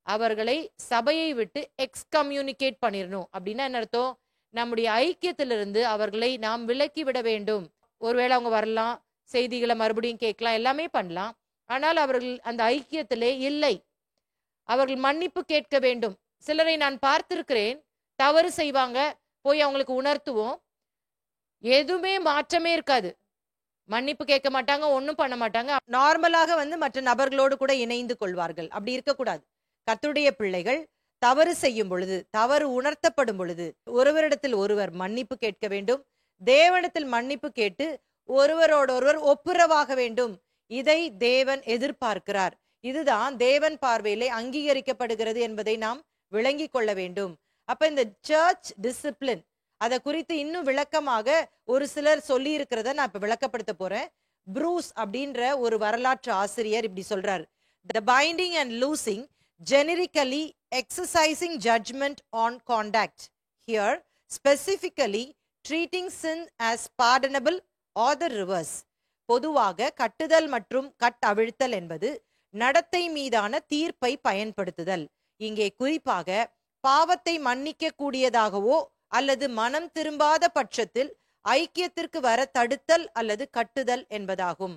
அவர்களை சபையை விட்டு எக்ஸ்கம்யூனிகேட் பண்ணிடணும். அப்படின்னா என்ன அர்த்தம்? நம்முடைய ஐக்கியத்திலிருந்து அவர்களை நாம் விலக்கி விட வேண்டும். ஒருவேளை அவங்க வரலாம், செய்திகளை மறுபடியும் கேட்கலாம், எல்லாமே பண்ணலாம். ஆனால் அவர்கள் அந்த ஐக்கியத்திலே இல்லை. அவர்கள் மன்னிப்பு கேட்க வேண்டும். சிலரை நான் பார்த்திருக்கிறேன், தவறு செய்வாங்க, போய் அவங்களுக்கு உணர்த்துவோம், எதுவுமே மாற்றமே இருக்காது. மன்னிப்பு கேட்க மாட்டாங்க, ஒன்றும் பண்ண மாட்டாங்க. நார்மலாக மற்ற நபர்களோடு கூட இணைந்து கொள்வார்கள். அப்படி இருக்கக்கூடாது. கர்த்தருடைய பிள்ளைகள் தவறு செய்யும் பொழுது, தவறு உணர்த்தப்படும் பொழுது ஒருவரிடத்தில் ஒருவர் மன்னிப்பு கேட்க வேண்டும். தேவனிடத்தில் மன்னிப்பு கேட்டு ஒருவரோடொருவர் ஒப்புரவாக வேண்டும். இதை தேவன் எதிர்பார்க்கிறார். இதுதான் தேவன் பார்வையிலே அங்கீகரிக்கப்படுகிறது என்பதை நாம் விளங்கி கொள்ள வேண்டும். அப்ப இந்த சர்ச் டிசிப்ளின் அதை குறித்து இன்னும் விளக்கமாக ஒரு சிலர் சொல்லி இருக்கிறத நான் இப்ப விளக்கப்படுத்த போறேன். ப்ரூஸ் அப்படின்ற ஒரு வரலாற்று ஆசிரியர் இப்படி சொல்றாரு: The binding and loosing generically exercising judgment on conduct, here specifically treating sin as pardonable or the reverse. பொதுவாக கட்டுதல் மற்றும் கட்டவிழ்த்தல் என்பது நடத்தை மீதான தீர்ப்பை பயன்படுத்துதல். இங்கே குறிப்பாக பாவத்தை மன்னிக்க கூடியதாகவோ அல்லது மனம் திரும்பாத பட்சத்தில் ஐக்கியத்திற்கு வர தடுத்தல் அல்லது கட்டுதல் என்பதாகும்.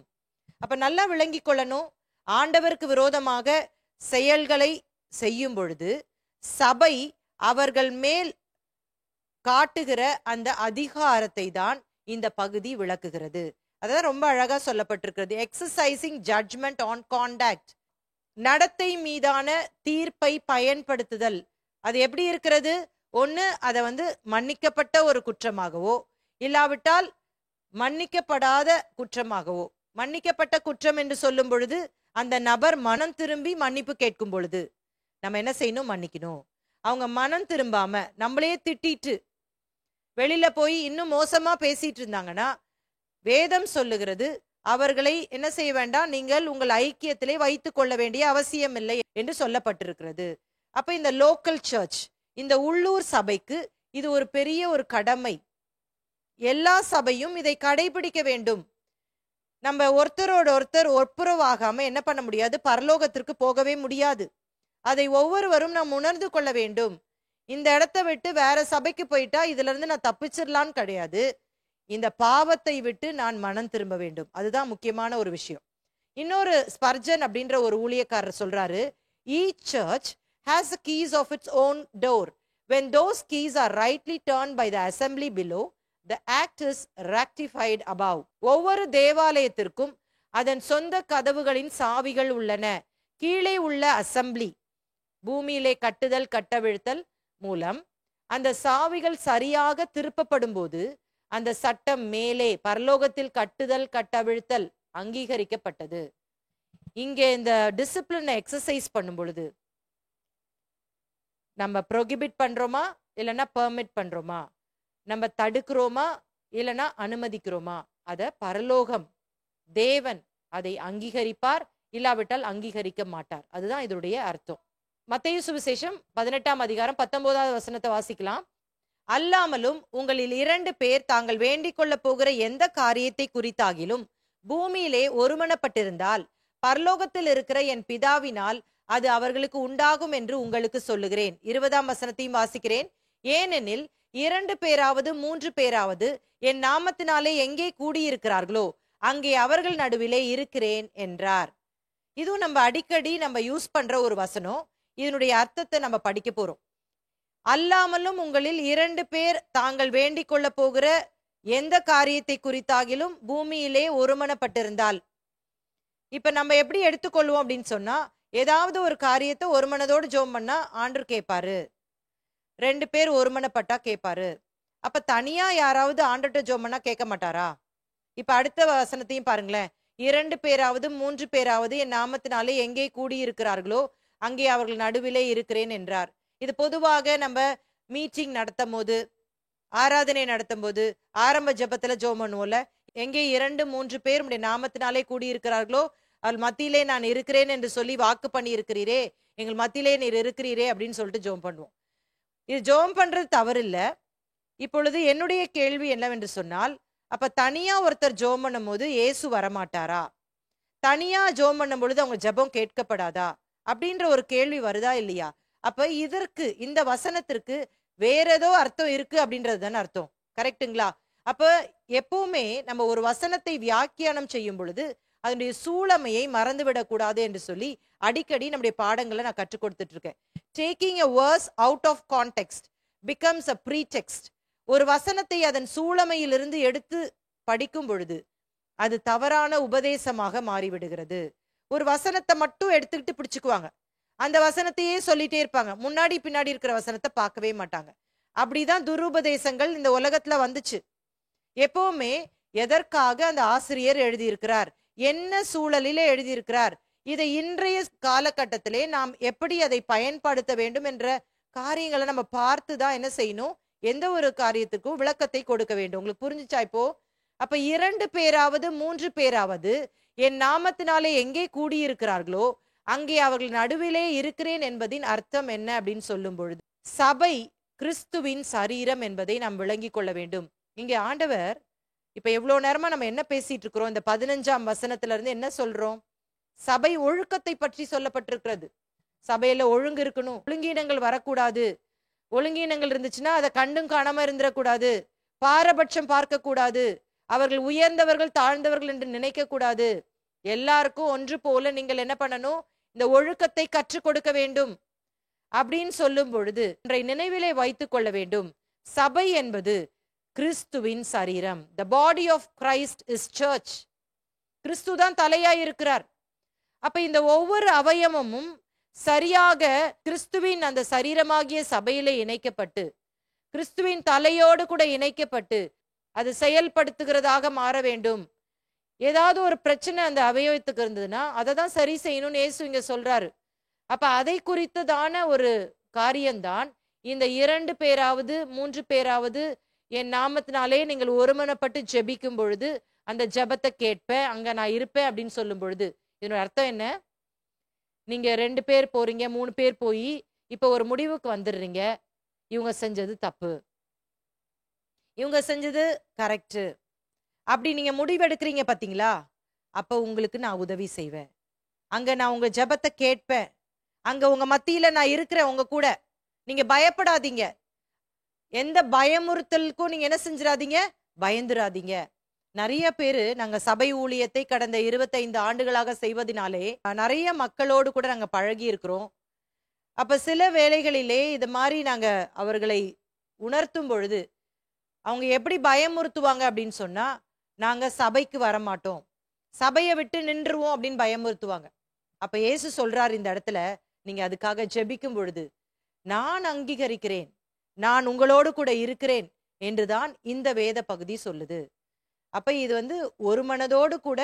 அப்ப நல்லா விளங்கி கொள்ளணும். ஆண்டவருக்கு விரோதமாக செயல்களை செய்யும் பொழுது சபை அவர்கள் மேல் காட்டுகிற அந்த அதிகாரத்தை தான் இந்த பகுதி விளக்குகிறது. அதான் ரொம்ப அழகா சொல்லப்பட்டிருக்கிறது. எக்ஸசைசிங் ஜட்ஜ்மெண்ட் ஆன் கான்டாக்ட், நடத்தை மீதான தீர்ப்பை பயன்படுத்துதல். அது எப்படி இருக்கிறது? ஒண்ணு அதை மன்னிக்கப்பட்ட ஒரு குற்றமாகவோ இல்லாவிட்டால் மன்னிக்கப்படாத குற்றமாகவோ. மன்னிக்கப்பட்ட குற்றம் என்று சொல்லும் பொழுது அந்த நபர் மனம் திரும்பி மன்னிப்பு கேட்கும் பொழுது நம்ம என்ன செய்யணும்? மன்னிக்கணும். அவங்க மனம் திரும்பாம நம்மளே திட்டிட்டு வெளியில போய் இன்னும் மோசமா பேசிட்டு இருந்தாங்கன்னா வேதம் சொல்லுகிறது அவர்களை என்ன செய்ய வேண்டாம், நீங்கள் உங்கள் ஐக்கியத்திலே வைத்துக் கொள்ள வேண்டிய அவசியம் இல்லை என்று சொல்லப்பட்டிருக்கிறது. அப்ப இந்த லோக்கல் சர்ச், இந்த உள்ளூர் சபைக்கு இது ஒரு பெரிய ஒரு கடமை. எல்லா சபையும் இதை கடைபிடிக்க வேண்டும். நம்ம ஒருத்தரோட ஒருத்தர் ஒப்புரவாகாம என்ன பண்ண முடியாது, பரலோகத்திற்கு போகவே முடியாது. அதை ஒவ்வொருவரும் நாம் உணர்ந்து கொள்ள வேண்டும். இந்த இடத்தை விட்டு வேற சபைக்கு போயிட்டா இதுல இருந்து நான் தப்பிச்சிடலான்னு கிடையாது. இந்த பாவத்தை விட்டு நான் மனம் திரும்ப வேண்டும். அதுதான் முக்கியமான ஒரு விஷயம். இன்னொரு ஸ்பர்ஜன் அப்படின்ற ஒரு ஊழியக்காரர் சொல்றாரு, each church has the keys of its own door. When those keys are rightly turned by the assembly below, the act is rectified above. ஒவ்வொரு தேவாலயத்திற்கும் அதன் சொந்த கதவுகளின் சாவிகள் உள்ளன. கீழே உள்ள அசம்பிளி, பூமியிலே கட்டுதல் கட்டவிழ்த்தல் மூலம் அந்த சாவிகள் சரியாக திருப்பப்படும் போது அந்த சட்டம் மேலே பரலோகத்தில் கட்டுதல் கட்டவிழ்த்தல் அங்கீகரிக்கப்பட்டது. இங்கே இந்த டிசிப்ளினை எக்ஸசைஸ் பண்ணும் பொழுது நம்ம ப்ரோகிபிட் பண்றோமா இல்லைன்னா பெர்மிட் பண்றோமா, நம்ம தடுக்கிறோமா இல்லைன்னா அனுமதிக்கிறோமா, அத பரலோகம் தேவன் அதை அங்கீகரிப்பார், இல்லாவிட்டால் அங்கீகரிக்க மாட்டார். அதுதான் இதனுடைய அர்த்தம். மத்தேயு சுவிசேஷம் 18ஆம் அதிகாரம் 19வது வசனத்தை வாசிக்கலாம். அல்லாமலும் உங்களில் 2 பேர் தாங்கள் வேண்டிக் கொள்ள போகிற எந்த காரியத்தை குறித்தாகிலும் பூமியிலே ஒருமனப்பட்டிருந்தால் பரலோகத்தில் இருக்கிற என் பிதாவினால் அது அவர்களுக்கு உண்டாகும் என்று உங்களுக்கு சொல்லுகிறேன். 20ஆம் வசனத்தையும் வாசிக்கிறேன். ஏனெனில் 2 பேராவது 3 பேராவது என் நாமத்தினாலே எங்கே கூடியிருக்கிறார்களோ அங்கே அவர்கள் நடுவிலே இருக்கிறேன் என்றார். இதுவும் நம்ம அடிக்கடி நம்ம யூஸ் பண்ற ஒரு வசனம். இதனுடைய அர்த்தத்தை நம்ம படிக்க போறோம். அல்லாமலும் உங்களில் 2 பேர் தாங்கள் வேண்டிக் கொள்ள போகிற எந்த காரியத்தை குறித்தாகிலும் பூமியிலே ஒருமனப்பட்டிருந்தால், இப்ப நம்ம எப்படி எடுத்துக்கொள்வோம் அப்படின்னு சொன்னா, ஏதாவது ஒரு காரியத்தை ஒரு மனதோடு ஜெபம் பண்ணா ஆண்டவர் கேட்பாரு, 2 பேர் ஒருமனப்பட்டா கேட்பாரு. அப்ப தனியா யாராவது ஆண்டவர்ட்ட ஜெபம் பண்ணா கேட்க மாட்டாரா? இப்ப அடுத்த வசனத்தையும் பாருங்களேன். 2 பேராவது 3 பேராவது என் நாமத்தினாலே எங்கே கூடியிருக்கிறார்களோ அங்கே அவர்கள் நடுவிலே இருக்கிறேன் என்றார். இது பொதுவாக நம்ம மீட்டிங் நடத்தும் போது, ஆராதனை நடத்தும் போது, ஆரம்ப ஜெபத்துல ஜெபம் பண்ணுவோம்ல, எங்கே 2 3 பேர் உடைய நாமத்தினாலே கூடியிருக்கிறார்களோ அவள் மத்தியிலே நான் இருக்கிறேன் என்று சொல்லி வாக்கு பண்ணி இருக்கிறீரே, எங்கள் மத்தியிலே நீர் இருக்கிறீரே அப்படின்னு சொல்லிட்டு ஜெபம் பண்ணுவோம். இது ஜெபம் பண்றது தவறு இல்ல. இப்பொழுது என்னுடைய கேள்வி என்னவென்று சொன்னால், அப்ப தனியா ஒருத்தர் ஜெபம் பண்ணும் போது இயேசு வரமாட்டாரா? தனியா ஜெபம் பண்ணும் பொழுது அவங்க ஜெபம் கேட்கப்படாதா அப்படின்ற ஒரு கேள்வி வருதா இல்லையா? அப்ப இதற்கு, இந்த வசனத்திற்கு வேற ஏதோ அர்த்தம் இருக்கு அப்படின்றது தானே அர்த்தம். கரெக்டுங்களா? அப்ப எப்பவுமே நம்ம ஒரு வசனத்தை வியாக்கியானம் செய்யும் பொழுது அதனுடைய சூழமையை மறந்துவிடக் கூடாது என்று சொல்லி அடிக்கடி நம்முடைய பாடங்களை நான் கற்றுக் கொடுத்துட்டு இருக்கேன். Taking a verse out of context becomes a pretext. ஒரு வசனத்தை அதன் சூழமையிலிருந்து எடுத்து படிக்கும் பொழுது அது தவறான உபதேசமாக மாறிவிடுகிறது. ஒரு வசனத்தை மட்டும் எடுத்துக்கிட்டு பிடிச்சுக்குவாங்க, அந்த வசனத்தையே சொல்லிட்டே இருப்பாங்க, முன்னாடி பின்னாடி இருக்கிற வசனத்தை பார்க்கவே மாட்டாங்க. அப்படிதான் துருபதேசங்கள் இந்த உலகத்துல வந்துச்சு. எப்பவுமே எதற்காக அந்த ஆசிரியர் எழுதியிருக்கிறார், என்ன சூழலிலே எழுதியிருக்கிறார், இதை இன்றைய காலகட்டத்திலே நாம் எப்படி அதை பயன்படுத்த வேண்டும் என்ற காரியங்களை நம்ம பார்த்து தான் என்ன செய்யணும், எந்த ஒரு காரியத்துக்கும் விளக்கத்தை கொடுக்க வேண்டும். உங்களுக்கு புரிஞ்சுச்சா இப்போ? அப்ப 2 பேராவது 3 பேராவது என் நாமத்தினாலே எங்கே கூடியிருக்கிறார்களோ அங்கே அவர்கள் நடுவிலே இருக்கிறேன் என்பதின் அர்த்தம் என்ன அப்படின்னு சொல்லும் பொழுது, சபை கிறிஸ்துவின் சரீரம் என்பதை நாம் விளங்கி கொள்ள வேண்டும். இங்கே ஆண்டவர் இப்ப எவ்வளவு நேரமா நம்ம என்ன பேசிட்டு இருக்கிறோம், இந்த 15ஆம் வசனத்துல இருந்து என்ன சொல்றோம்? சபை ஒழுக்கத்தை பற்றி சொல்லப்பட்டிருக்கிறது. சபையில ஒழுங்கு இருக்கணும், ஒழுங்கீனங்கள் வரக்கூடாது, ஒழுங்கீனங்கள் இருந்துச்சுன்னா அதை கண்டும் காணாம இருந்துடக்கூடாது, பாரபட்சம் பார்க்க கூடாது, அவர்கள் உயர்ந்தவர்கள் தாழ்ந்தவர்கள் என்று நினைக்க கூடாது, எல்லாருக்கும் ஒன்று போல நீங்கள் என்ன பண்ணணும், இந்த ஒழுக்கத்தை கற்றுக் கொடுக்க வேண்டும் அப்படின்னு சொல்லும் பொழுது இன்றை நினைவிலே வைத்துக் கொள்ள வேண்டும். சபை என்பது கிறிஸ்துவின் சரீரம். The body of Christ is church. கிறிஸ்து தான் தலையாய் இருக்கிறார். அப்ப இந்த ஒவ்வொரு அவயவமும் சரியாக கிறிஸ்துவின் அந்த சரீரமாகிய சபையிலே இணைக்கப்பட்டு கிறிஸ்துவின் தலையோடு கூட இணைக்கப்பட்டு அது செயல்படுத்துகிறதாக மாற வேண்டும். ஏதாவது ஒரு பிரச்சனை அந்த அவயவத்துக்கு இருந்ததுன்னா அதை தான் சரி செய்யணும்னு இயேசு இங்க சொல்றாரு. அப்ப அதை குறித்ததான ஒரு காரியம்தான் இந்த 2 பேராவது 3 பேராவது என் நாமத்தினாலே நீங்கள் ஒருமனப்பட்டு ஜெபிக்கும் பொழுது அந்த ஜெபத்தை கேட்பேன், அங்க நான் இருப்பேன் அப்படின்னு சொல்லும் பொழுது இதனோட அர்த்தம் என்ன? நீங்க 2 பேர் போறீங்க, 3 பேர் போய் இப்ப ஒரு முடிவுக்கு வந்துடுறீங்க, இவங்க செஞ்சது தப்பு, இவங்க செஞ்சது கரெக்ட், அப்படி நீங்க முடிவெடுக்கிறீங்க பாத்தீங்களா? அப்ப உங்களுக்கு நான் உதவி செய்வேன். அங்க நான் உங்க ஜெபத்தை கேட்பேன். அங்க உங்க மத்தியில நான் இருக்கிறேன் உங்க கூட. நீங்க பயப்படாதீங்க. எந்த பயமுறுத்தலுக்கும் நீங்க என்ன செஞ்சிடாதீங்க, பயந்துராதீங்க. நிறைய பேரு நாங்க சபை ஊழியத்தை கடந்த 25 ஆண்டுகளாக செய்வதனாலே நிறைய மக்களோடு கூட நாங்க பழகி இருக்கிறோம். அப்ப சில வேளைகளிலே இது மாதிரி நாங்க அவர்களை உணர்த்தும் பொழுது அவங்க எப்படி பயமுறுத்துவாங்க அப்படின்னு சொன்னா, நாங்க சபைக்கு வரமாட்டோம், சபையை விட்டு நின்றுவோம் அப்படின்னு பயமுறுத்துவாங்க. அப்ப இயேசு சொல்றாரு இந்த இடத்துல, நீங்க அதுக்காக ஜெபிக்கும் பொழுது, நான் அங்கீகரிக்கிறேன், நான் உங்களோடு கூட இருக்கிறேன் என்றுதான் இந்த வேத பகுதி சொல்லுது. அப்ப இது ஒரு மனதோடு கூட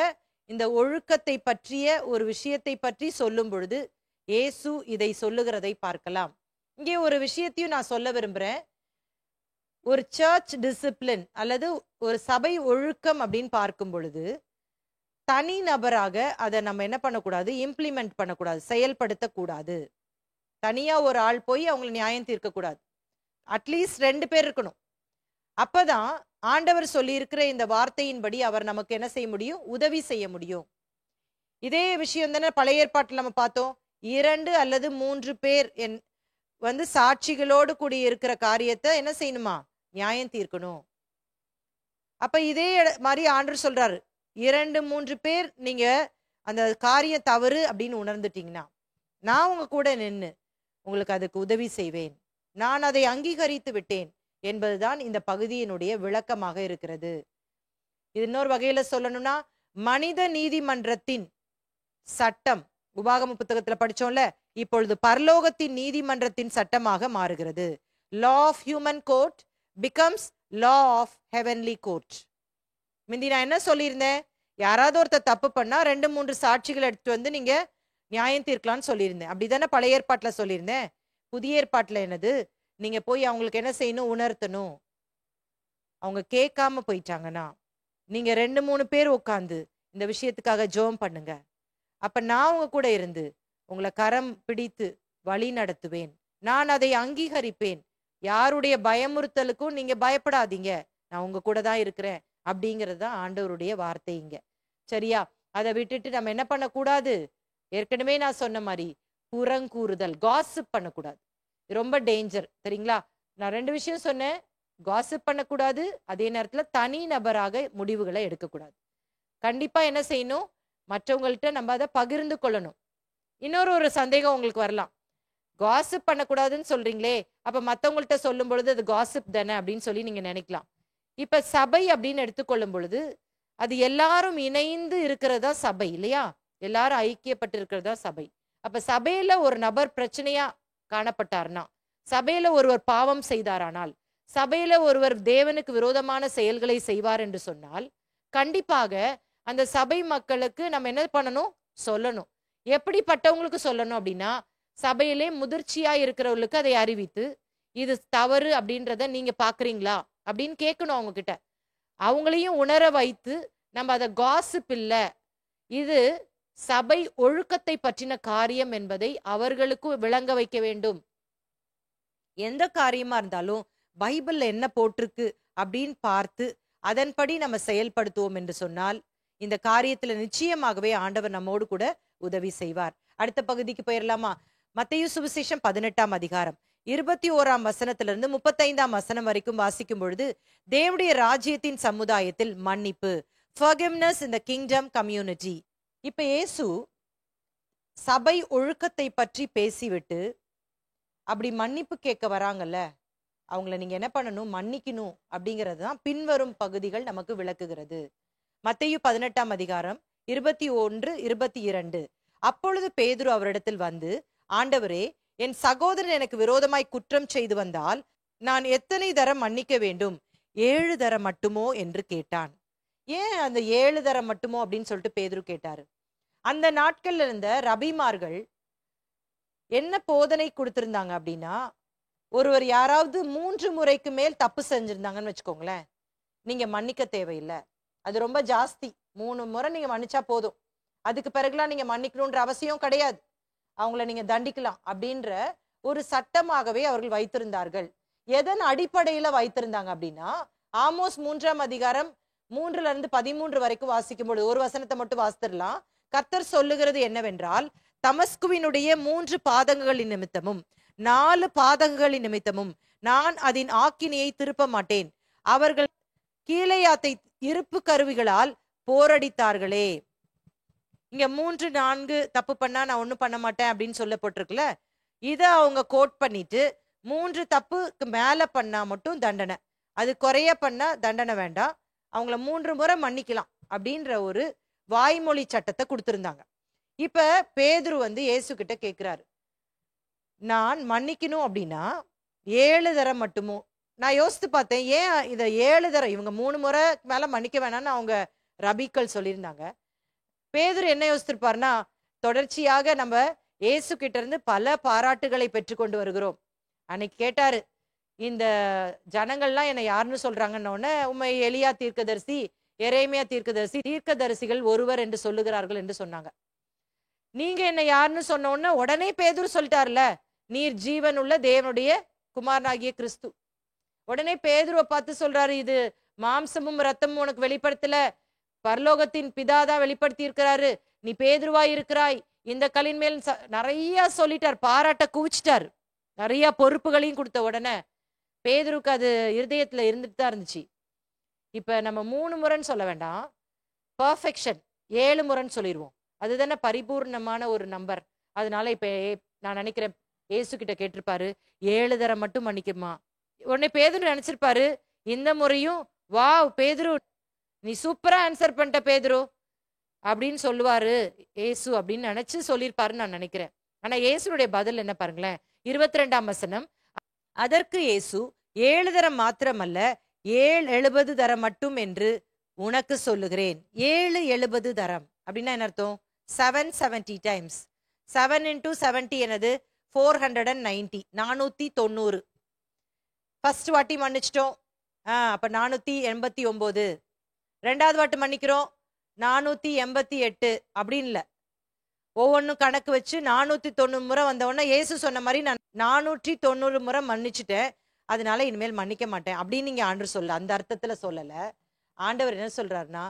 இந்த ஒழுக்கத்தை பற்றிய ஒரு விஷயத்தை பற்றி சொல்லும் பொழுது இயேசு இதை சொல்லுகிறதை பார்க்கலாம். இங்கே ஒரு விஷயத்தையும் நான் சொல்ல விரும்புறேன். ஒரு சர்ச் டிசிப்ளின் அல்லது ஒரு சபை ஒழுக்கம் அப்படின்னு பார்க்கும் பொழுது தனி நபராக அதை நம்ம என்ன பண்ணக்கூடாது, இம்ப்ளிமெண்ட் பண்ணக்கூடாது, செயல்படுத்தக்கூடாது. தனியா ஒரு ஆள் போய் அவங்களை நியாயம் தீர்க்கக்கூடாது. அட்லீஸ்ட் 2 பேர் இருக்கணும். அப்பதான் ஆண்டவர் சொல்லி இருக்கிற இந்த வார்த்தையின்படி அவர் நமக்கு என்ன செய்ய முடியும், உதவி செய்ய முடியும். இதே விஷயம் தானே பழைய ஏற்பாட்டில் நம்ம பார்த்தோம். 2 அல்லது 3 பேர் சாட்சிகளோடு கூடி இருக்கிற காரியத்தை என்ன செய்யணுமா, நியாயம் தீர்க்கணும். அப்ப இதே மாதிரி ஆண்டவர் சொல்றாரு, 2-3 பேர் நீங்க அந்த காரியம் தவறு அப்படின்னு உணர்ந்துட்டீங்கன்னா நான் உங்க கூட நின்று உங்களுக்கு அதுக்கு உதவி செய்வேன், நான் அதை அங்கீகரித்து விட்டேன் என்பதுதான் இந்த பகுதியினுடைய விளக்கமாக இருக்கிறது. இது இன்னொரு வகையில சொல்லணும்னா, மனித நீதிமன்றத்தின் சட்டம் உபாகம புத்தகத்துல படிச்சோம்ல, இப்பொழுது பரலோகத்தின் நீதிமன்றத்தின் சட்டமாக மாறுகிறது. law of human court becomes law of heavenly court. முந்தி நான் என்ன சொல்லியிருந்தேன், யாராவது ஒருத்தர் தப்பு பண்ணா 2-3 சாட்சிகள் எடுத்துட்டு நீங்க நியாயம் தீர்க்கலாம்னு சொல்லியிருந்தேன். அப்படிதானே பழைய ஏற்பாட்டுல சொல்லியிருந்தேன். புதிய ஏற்பாட்டுல என்னது, நீங்க போய் அவங்களுக்கு என்ன செய்யணும், உணர்த்தணும். அவங்க கேட்காம போயிட்டாங்கன்னா நீங்க 2-3 பேர் உட்காந்து இந்த விஷயத்துக்காக ஜெபம் பண்ணுங்க. அப்ப நான் உங்க கூட இருந்து உங்களை கரம் பிடித்து வழி நடத்துவேன், நான் அதை அங்கீகரிப்பேன், யாருடைய பயமுறுத்தலுக்கும் நீங்க பயப்படாதீங்க, நான் உங்க கூட தான் இருக்கிறேன் அப்படிங்கிறது தான் ஆண்டவருடைய வார்த்தை இங்க. சரியா? அதை விட்டுட்டு நம்ம என்ன பண்ணக்கூடாது, ஏற்கனவே நான் சொன்ன மாதிரி புறங்கூறுதல், காசிப் பண்ணக்கூடாது. ரொம்ப டேஞ்சர் தெரியுங்களா. நான் 2 விஷயம் சொன்னேன், காசிப் பண்ணக்கூடாது, அதே நேரத்துல தனி நபராக முடிவுகளை எடுக்கக்கூடாது. கண்டிப்பா என்ன செய்யணும், மற்றவங்கள்ட்ட நம்ம அதை பகிர்ந்து கொள்ளணும். இன்னொரு சந்தேகம் உங்களுக்கு வரலாம், காசிப் பண்ணக்கூடாதுன்னு சொல்றீங்களே, அப்ப மற்றவங்கள்ட்ட சொல்லும் பொழுது அது காசிப் தானே அப்படின்னு சொல்லி நீங்க நினைக்கலாம். இப்ப சபை அப்படின்னு எடுத்துக்கொள்ளும் பொழுது அது எல்லாரும் இணைந்து இருக்கிறதா சபை இல்லையா, எல்லாரும் ஐக்கியப்பட்டு இருக்கிறதா சபை. அப்ப சபையில ஒரு நபர் பிரச்சனையா காணப்பட்டார்னா, சபையில ஒருவர் பாவம் செய்தாரானால், சபையில ஒருவர் தேவனுக்கு விரோதமான செயல்களை செய்வார் என்று சொன்னால், கண்டிப்பாக அந்த சபை மக்களுக்கு நம்ம என்ன பண்ணணும், சொல்லணும். எப்படிப்பட்டவங்களுக்கு சொல்லணும் அப்படின்னா, சபையிலே முதிர்ச்சியா இருக்கிறவங்களுக்கு அதை அறிவித்து, இது தவறு அப்படின்றத நீங்க பாக்குறீங்களா அப்படின்னு கேட்கணும் அவங்க கிட்ட. அவங்களையும் உணர வைத்து, நம்ம அதை காசிப் இல்ல, இது சபை ஒழுக்கத்தை பற்றின காரியம் என்பதை அவர்களுக்கு விளங்க வைக்க வேண்டும். எந்த காரியமா இருந்தாலும் பைபிள்ல என்ன போட்டிருக்கு அப்படின்னு பார்த்து அதன்படி நம்ம செயல்படுத்துவோம் என்று சொன்னால் இந்த காரியத்துல நிச்சயமாகவே ஆண்டவர் நம்மோடு கூட உதவி செய்வார். அடுத்த பகுதிக்கு போயிடலாமா? மத்தேயு சுவிசேஷம் 18ஆம் அதிகாரம் 21ஆம் வசனத்திலிருந்து 35ஆம் வசனம் வரைக்கும் வாசிக்கும் பொழுது, தேவனுடைய ராஜ்யத்தின் சமுதாயத்தில் மன்னிப்பு, forgiveness in the kingdom community. இப்ப இயேசு சபை ஒழுக்கத்தை பற்றி பேசிவிட்டு அப்படி மன்னிப்பு கேட்க வராங்கல்ல, அவங்கள நீங்க என்ன பண்ணணும், மன்னிக்கணும் அப்படிங்கிறது தான் பின்வரும் பகுதிகள் நமக்கு விளக்குகிறது. மத்தேயு 18ஆம் அதிகாரம் 21-22. அப்பொழுது பேதுரு அவரிடத்தில் வந்து, ஆண்டவரே, என் சகோதரன் எனக்கு விரோதமாய் குற்றம் செய்து வந்தால் நான் எத்தனை தரம் மன்னிக்க வேண்டும்? 7 தரம் மட்டுமோ என்று கேட்டான். ஏன் அந்த 7 தரம் மட்டுமோ அப்படின்னு சொல்லிட்டு பேதுரு கேட்டாரு? அந்த நாட்கள்ல இருந்த ரபிமார்கள் என்ன போதனை கொடுத்திருந்தாங்க அப்படின்னா, ஒருவர் யாராவது 3 முறைக்கு மேல் தப்பு செஞ்சிருந்தாங்கன்னு வச்சுக்கோங்களேன், நீங்க மன்னிக்க தேவையில்லை, அது ரொம்ப ஜாஸ்தி, 3 முறை நீங்க மன்னிச்சா போதும், அதுக்கு பிறகுலாம் நீங்க மன்னிக்கணும்ன்ற அவசியம் கிடையாது, அவங்கள நீங்க தண்டிக்கலாம் அப்படின்ற ஒரு சட்டமாகவே அவர்கள் வைத்திருந்தார்கள். எதன் அடிப்படையில வைத்திருந்தாங்க அப்படின்னா, ஆமோஸ் 3ஆம் அதிகாரம் 3-13 வரைக்கும் வாசிக்கும் பொழுது ஒரு வசனத்தை மட்டும் வாசித்திடலாம். கர்த்தர் சொல்லுகிறது என்னவென்றால், தமஸ்குவினுடைய 3 பாதங்களின் நிமித்தமும் 4 பாதங்களின் நிமித்தமும் நான் அதன் ஆக்கினியை திருப்ப மாட்டேன். அவர்கள் கீலேயாத்தை இருப்பு கருவிகளால் போரடித்தார்களே. இங்க 3-4 தப்பு பண்ணா நான் ஒண்ணும் பண்ண மாட்டேன் அப்படின்னு சொல்லப்பட்டிருக்குல்ல. இத அவங்க கோட் பண்ணிட்டு 3 தப்புக்கு மேல பண்ணா மட்டும் தண்டனை, அது குறைய பண்ணா தண்டனை வேண்டாம், அவங்கள 3 முறை மன்னிக்கலாம் அப்படின்ற ஒரு வாய்மொழி சட்டத்தை கொடுத்திருந்தாங்க. இப்ப பேதுரு இயேசு கிட்ட கேட்கிறாரு, நான் மன்னிக்கணும் அப்படின்னா 7 தரம் மட்டுமோ? நான் யோசித்து பார்த்தேன், ஏன் இதை 7 தரம், இவங்க 3 முறை மேல மன்னிக்க வேணாம்னு அவங்க ரபிக்கள் சொல்லியிருந்தாங்க. பேதுரு என்ன யோசித்திருப்பாருன்னா, தொடர்ச்சியாக நம்ம இயேசு கிட்ட இருந்து பல பாராட்டுகளை பெற்றுக்கொண்டு வருகிறோம். அன்னைக்கு கேட்டாரு, இந்த ஜனங்கள்லாம் என்னை யாருன்னு சொல்றாங்கன்னு, உண்மை எலியா தீர்க்கதரிசி, எரேமியா தீர்க்கதரிசி, தீர்க்கதரிசிகள் ஒருவர் என்று சொல்லுகிறார்கள் என்று சொன்னாங்க. நீங்க என்ன யாருன்னு சொன்ன உடனே பேதுரு சொல்லிட்டார்ல, நீர் ஜீவன் உள்ள தேவனுடைய குமாரனாகிய கிறிஸ்து. உடனே பேதுருவை பார்த்து சொல்றாரு, இது மாம்சமும் ரத்தமும் உனக்கு வெளிப்படுத்தல, பரலோகத்தின் பிதாதான் வெளிப்படுத்தி இருக்கிறாரு, நீ பேதுருவா இருக்கிறாய், இந்த கல்லின் மேல் நிறைய சொல்லிட்டார், பாராட்ட குவிச்சிட்டார், நிறைய பொறுப்புகளையும் கொடுத்த உடனே பேதுருக்கு அது இருதயத்துல இருந்துட்டு தான் இருந்துச்சு. இப்ப நம்ம 3 முறைன்னு சொல்ல வேண்டாம், பர்ஃபெக்ஷன் 7 முறைன்னு சொல்லிடுவோம். அதுதானே பரிபூர்ணமான ஒரு நம்பர். அதனால இப்ப நான் நினைக்கிறேன் ஏசு கிட்ட கேட்டிருப்பாரு, 7 தரம் மட்டும் மன்னிக்குமா? உடனே பேதுரு நினைச்சிருப்பாரு, இந்த முறையும் வாவ் பேதுரு நீ சூப்பரா ஆன்சர் பண்ணிட்ட பேதுரு அப்படின்னு சொல்லுவாரு ஏசு அப்படின்னு நினைச்சு சொல்லியிருப்பாருன்னு நான் நினைக்கிறேன். ஆனா ஏசுடைய பதில் என்ன பாருங்களேன், 22ஆம் வசனம். அதற்கு ஏசு, 7 தரம் மாத்திரமல்ல 7-70 தரம் மட்டும் என்று உனக்கு சொல்லுகிறேன். 7-70 தரம் அப்படின்னா என்ன அர்த்தம்? 770 டைம்ஸ். 7 into 70 என்னது? 490, 490. ஃபர்ஸ்ட் வாட்டி மன்னிச்சிட்டோம், அப்ப 489. ரெண்டாவது வாட்டி மன்னிக்கிறோம் 488 அப்படின்னு இல்லை, ஒவ்வொன்றும் கணக்கு வச்சு 490 முறை வந்தவொடனே ஏசு சொன்ன மாதிரி நான் 490 முறை மன்னிச்சுட்டேன், அதனால இனிமேல் மன்னிக்க மாட்டேன் அப்படின்னு நீங்க ஆண்டவர் சொல்ல, அந்த அர்த்தத்துல சொல்லல. ஆண்டவர் என்ன சொல்றாருன்னா,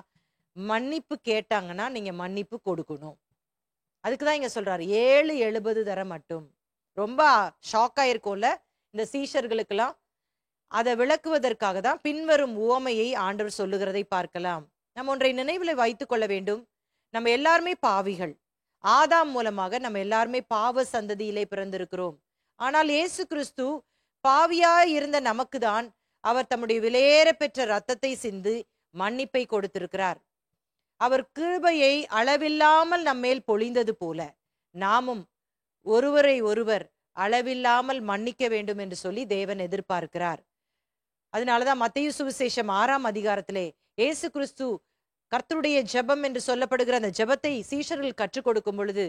மன்னிப்பு கேட்டாங்கன்னா நீங்க மன்னிப்பு கொடுக்கணும். அதுக்குதான் இங்க சொல்றாரு 7-70 தரம் மட்டும். ரொம்ப ஷாக் ஆயிருக்கும்ல இந்த சீஷர்களுக்கெல்லாம். அதை விளக்குவதற்காக தான் பின்வரும் உவமையை ஆண்டவர் சொல்லுகிறதை பார்க்கலாம். நம்ம ஒன்றை நினைவில் வைத்துக் கொள்ள வேண்டும், நம்ம எல்லாருமே பாவிகள். ஆதாம் மூலமாக நம்ம எல்லாருமே பாவ சந்ததியிலே பிறந்திருக்கிறோம். ஆனால் இயேசு கிறிஸ்து பாவியாய் இருந்த நமக்கு தான் அவர் தம்முடைய விலையேற பெற்ற ரத்தத்தை சிந்தி மன்னிப்பை கொடுத்திருக்கிறார். அவர் கிருபையை அளவில்லாமல் நம்மேல் பொழிந்தது போல நாமும் ஒருவரை ஒருவர் அளவில்லாமல் மன்னிக்க வேண்டும் என்று சொல்லி தேவன் எதிர்பார்க்கிறார். அதனாலதான் மத்தேயு சுவிசேஷம் 6ஆம் அதிகாரத்திலே இயேசு கிறிஸ்து கர்த்தருடைய ஜெபம் என்று சொல்லப்படுகிற அந்த ஜெபத்தை சீஷர்கள் கற்றுக் கொடுக்கும் பொழுது,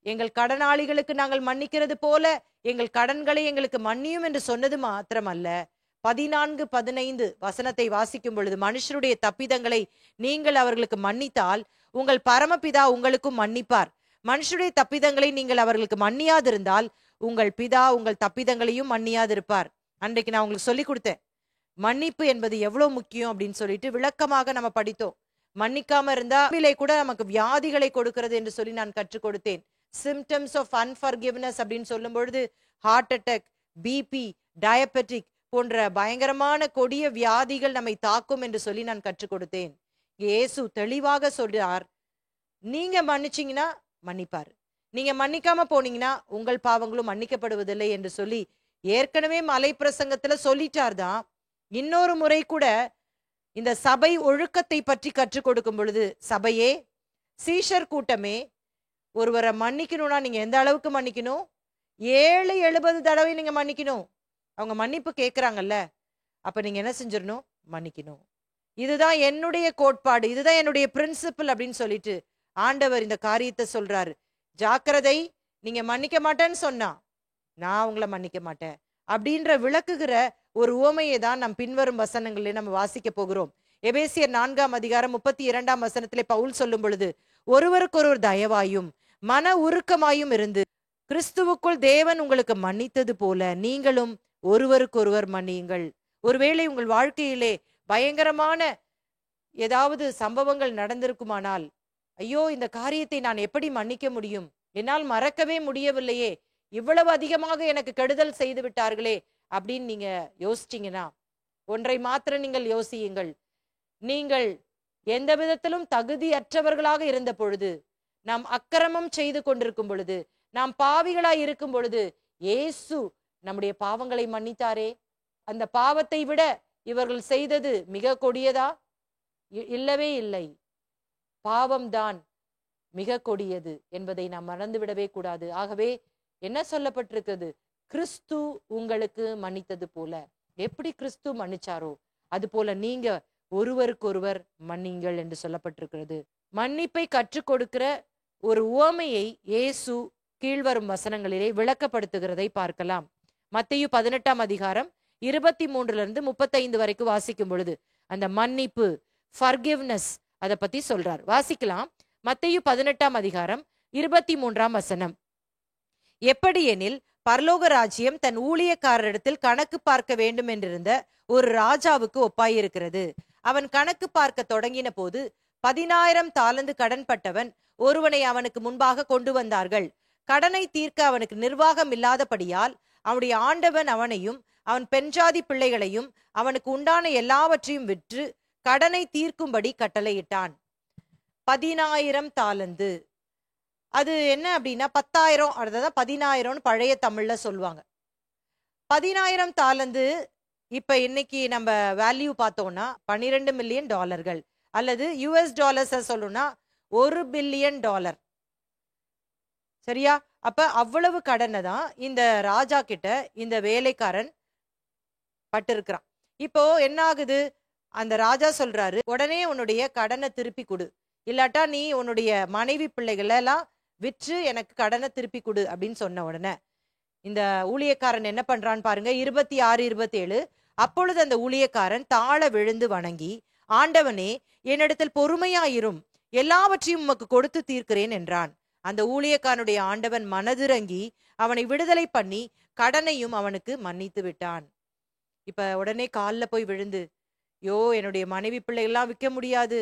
எங்கள் கடனாளிகளுக்கு நாங்கள் மன்னிக்கிறது போல எங்கள் கடன்களை எங்களுக்கு மன்னியும் என்று சொன்னது மாத்திரமல்ல, 14-15 வசனத்தை வாசிக்கும் பொழுது, மனுஷருடைய தப்பிதங்களை நீங்கள் அவர்களுக்கு மன்னித்தால் உங்கள் பரமபிதா உங்களுக்கும் மன்னிப்பார், மனுஷருடைய தப்பிதங்களை நீங்கள் அவர்களுக்கு மன்னியாதிருந்தால் உங்கள் பிதா உங்கள் தப்பிதங்களையும் மன்னியாதிருப்பார். அன்றைக்கு நான் உங்களுக்கு சொல்லி கொடுத்தேன் மன்னிப்பு என்பது எவ்வளவு முக்கியம் அப்படின்னு சொல்லிட்டு விளக்கமாக நம்ம படித்தோம். மன்னிக்காம இருந்தா கூட நமக்கு வியாதிகளை கொடுக்கிறது என்று சொல்லி நான் கற்றுக் கொடுத்தேன். சிம்டம்ஸ் ஆஃப் அன்ஃபர்கிவ்னஸ் அப்படின்னு சொல்லும் பொழுது ஹார்ட் அட்டாக், பிபி, டயபெட்டிக் போன்ற பயங்கரமான கொடிய வியாதிகள் நம்மை தாக்கும் என்று சொல்லி நான் கற்றுக் கொடுத்தேன். இயேசு தெளிவாக சொல்றார், நீங்க மன்னிச்சீங்கன்னா மன்னிப்பார், நீங்க மன்னிக்காம போனீங்கன்னா உங்கள் பாவங்களும் மன்னிக்கப்படுவதில்லை என்று சொல்லி ஏற்கனவே மலை பிரசங்கத்துல சொல்லிட்டார் தான். இன்னொரு முறை கூட இந்த சபை ஒழுக்கத்தை பற்றி கற்றுக் கொடுக்கும் பொழுது, சபையே, சீஷர் கூட்டமே, ஒருவரை மன்னிக்கணும்னா நீங்க எந்த அளவுக்கு மன்னிக்கணும்? 7-70 தடவை நீங்க மன்னிக்கணும். அவங்க மன்னிப்பு கேட்கிறாங்கல்ல, அப்ப நீங்க என்ன செஞ்சிடணும்? மன்னிக்கணும். இதுதான் என்னுடைய கோட்பாடு, இதுதான் என்னுடைய பிரின்சிபல் அப்படின்னு சொல்லிட்டு ஆண்டவர் இந்த காரியத்தை சொல்றாரு. ஜாக்கிரதை, நீங்க மன்னிக்க மாட்டேன்னு சொன்னா நான் உங்களை மன்னிக்க மாட்டேன் அப்படின்ற விளக்குகிற ஒரு உவமையை தான் நம் பின்வரும் வசனங்களில் நம்ம வாசிக்க போகிறோம். எபேசியர் 4ஆம் அதிகாரம் 32ஆம் வசனத்திலே பவுல் சொல்லும் பொழுது, ஒருவருக்கொருவர் தயவாயும் மன உருக்கமாயும் இருந்து கிறிஸ்துவுக்குள் தேவன் உங்களுக்கு மன்னித்தது போல நீங்களும் ஒருவருக்கொருவர் மன்னியுங்கள். ஒருவேளை உங்கள் வாழ்க்கையிலே பயங்கரமான ஏதாவது சம்பவங்கள் நடந்திருக்குமானால், ஐயோ இந்த காரியத்தை நான் எப்படி மன்னிக்க முடியும், என்னால் மறக்கவே முடியவில்லையே, இவ்வளவு அதிகமாக எனக்கு கெடுதல் செய்து விட்டார்களே அப்படின்னு நீங்க யோசிச்சீங்கன்னா, ஒன்றை மாத்திரம் நீங்கள் யோசியுங்கள். நீங்கள் எந்த விதத்திலும் தகுதியற்றவர்களாக இருந்த பொழுது, நாம் அக்கிரமம் செய்து கொண்டிருக்கும் பொழுது, நாம் பாவிகளாய் இருக்கும் பொழுது, இயேசு நம்முடைய பாவங்களை மன்னித்தாரே. அந்த பாவத்தை விட இவர்கள் செய்தது மிக கொடியதா? இல்லவே இல்லை. பாவம்தான் மிக கொடியது என்பதை நாம் மறந்துவிடவே கூடாது. ஆகவே என்ன சொல்லப்பட்டிருக்கிறது? கிறிஸ்து உங்களுக்கு மன்னித்தது போல. எப்படி கிறிஸ்து மன்னிச்சாரோ அது போல நீங்க ஒருவருக்கொருவர் மன்னிங்கள் என்று சொல்லப்பட்டிருக்கிறது. மன்னிப்பை கற்றுக் கொடுக்கிற ஒரு உவமையை இயேசு கீழ்வரும் வசனங்களிலே விளக்கப்படுத்துகிறதை பார்க்கலாம். மத்தேயு 18ஆம் அதிகாரம் 23 35 வரைக்கும் வாசிக்கும் பொழுது அந்த மன்னிப்பு, ஃபர்கிவ்னஸ், அதை பத்தி சொல்றார். வாசிக்கலாம். மத்தேயு 18ஆம் அதிகாரம் 23ஆம் வசனம். எப்படி எனில், பரலோக ராஜ்யம் தன் ஊழியக்காரரிடத்தில் கணக்கு பார்க்க வேண்டும் என்றிருந்த ஒரு ராஜாவுக்கு ஒப்பாயிருக்கிறது. அவன் கணக்கு பார்க்க தொடங்கின போது 10,000 தாலந்து கடன்பட்டவன் ஒருவனை அவனுக்கு முன்பாக கொண்டு வந்தார்கள். கடனை தீர்க்க அவனுக்கு நிர்வாகம் இல்லாதபடியால் அவனுடைய ஆண்டவன் அவனையும் அவன் பெண்ஜாதி பிள்ளைகளையும் அவனுக்கு உண்டான எல்லாவற்றையும் விற்று கடனை தீர்க்கும்படி கட்டளையிட்டான். 10,000 தாலந்து, அது என்ன அப்படின்னா 10,000, அதுதான் 10,000 பழைய தமிழ்ல சொல்லுவாங்க. 10,000 தாலந்து இப்ப இன்னைக்கு நம்ம வேல்யூ பார்த்தோம்னா $12 மில்லியன், அல்லது US டாலர்ஸ் சொல்லணும்னா $1 பில்லியன். சரியா? அப்ப அவ்வளவு கடனை தான் இந்த ராஜா கிட்ட இந்த வேலைக்காரன் பட்டிருக்கிறான். இப்போ என்ன ஆகுது? அந்த ராஜா சொல்றாரு, உடனே உன்னுடைய கடனை திருப்பி கொடு, இல்லாட்டா நீ உன்னுடைய மனைவி பிள்ளைகள் எல்லாம் விற்று எனக்கு கடனை திருப்பி கொடு அப்படின்னு சொன்ன உடனே இந்த ஊழியக்காரன் என்ன பண்றான்னு பாருங்க. 26, 27. அப்பொழுது அந்த ஊழியக்காரன் தாழ விழுந்து வணங்கி, ஆண்டவனே, என்னிடத்தில் பொறுமையாயிரும், எல்லாவற்றையும் உமக்கு கொடுத்து தீர்க்கிறேன் என்றான். அந்த ஊழியக்காரனுடைய ஆண்டவன் மனதிறங்கி அவனை விடுதலை பண்ணி கடனையும் அவனுக்கு மன்னித்து விட்டான். இப்ப உடனே காலில் போய் விழுந்து, என்னுடைய மனைவி பிள்ளைகள்லாம் விற்க முடியாது,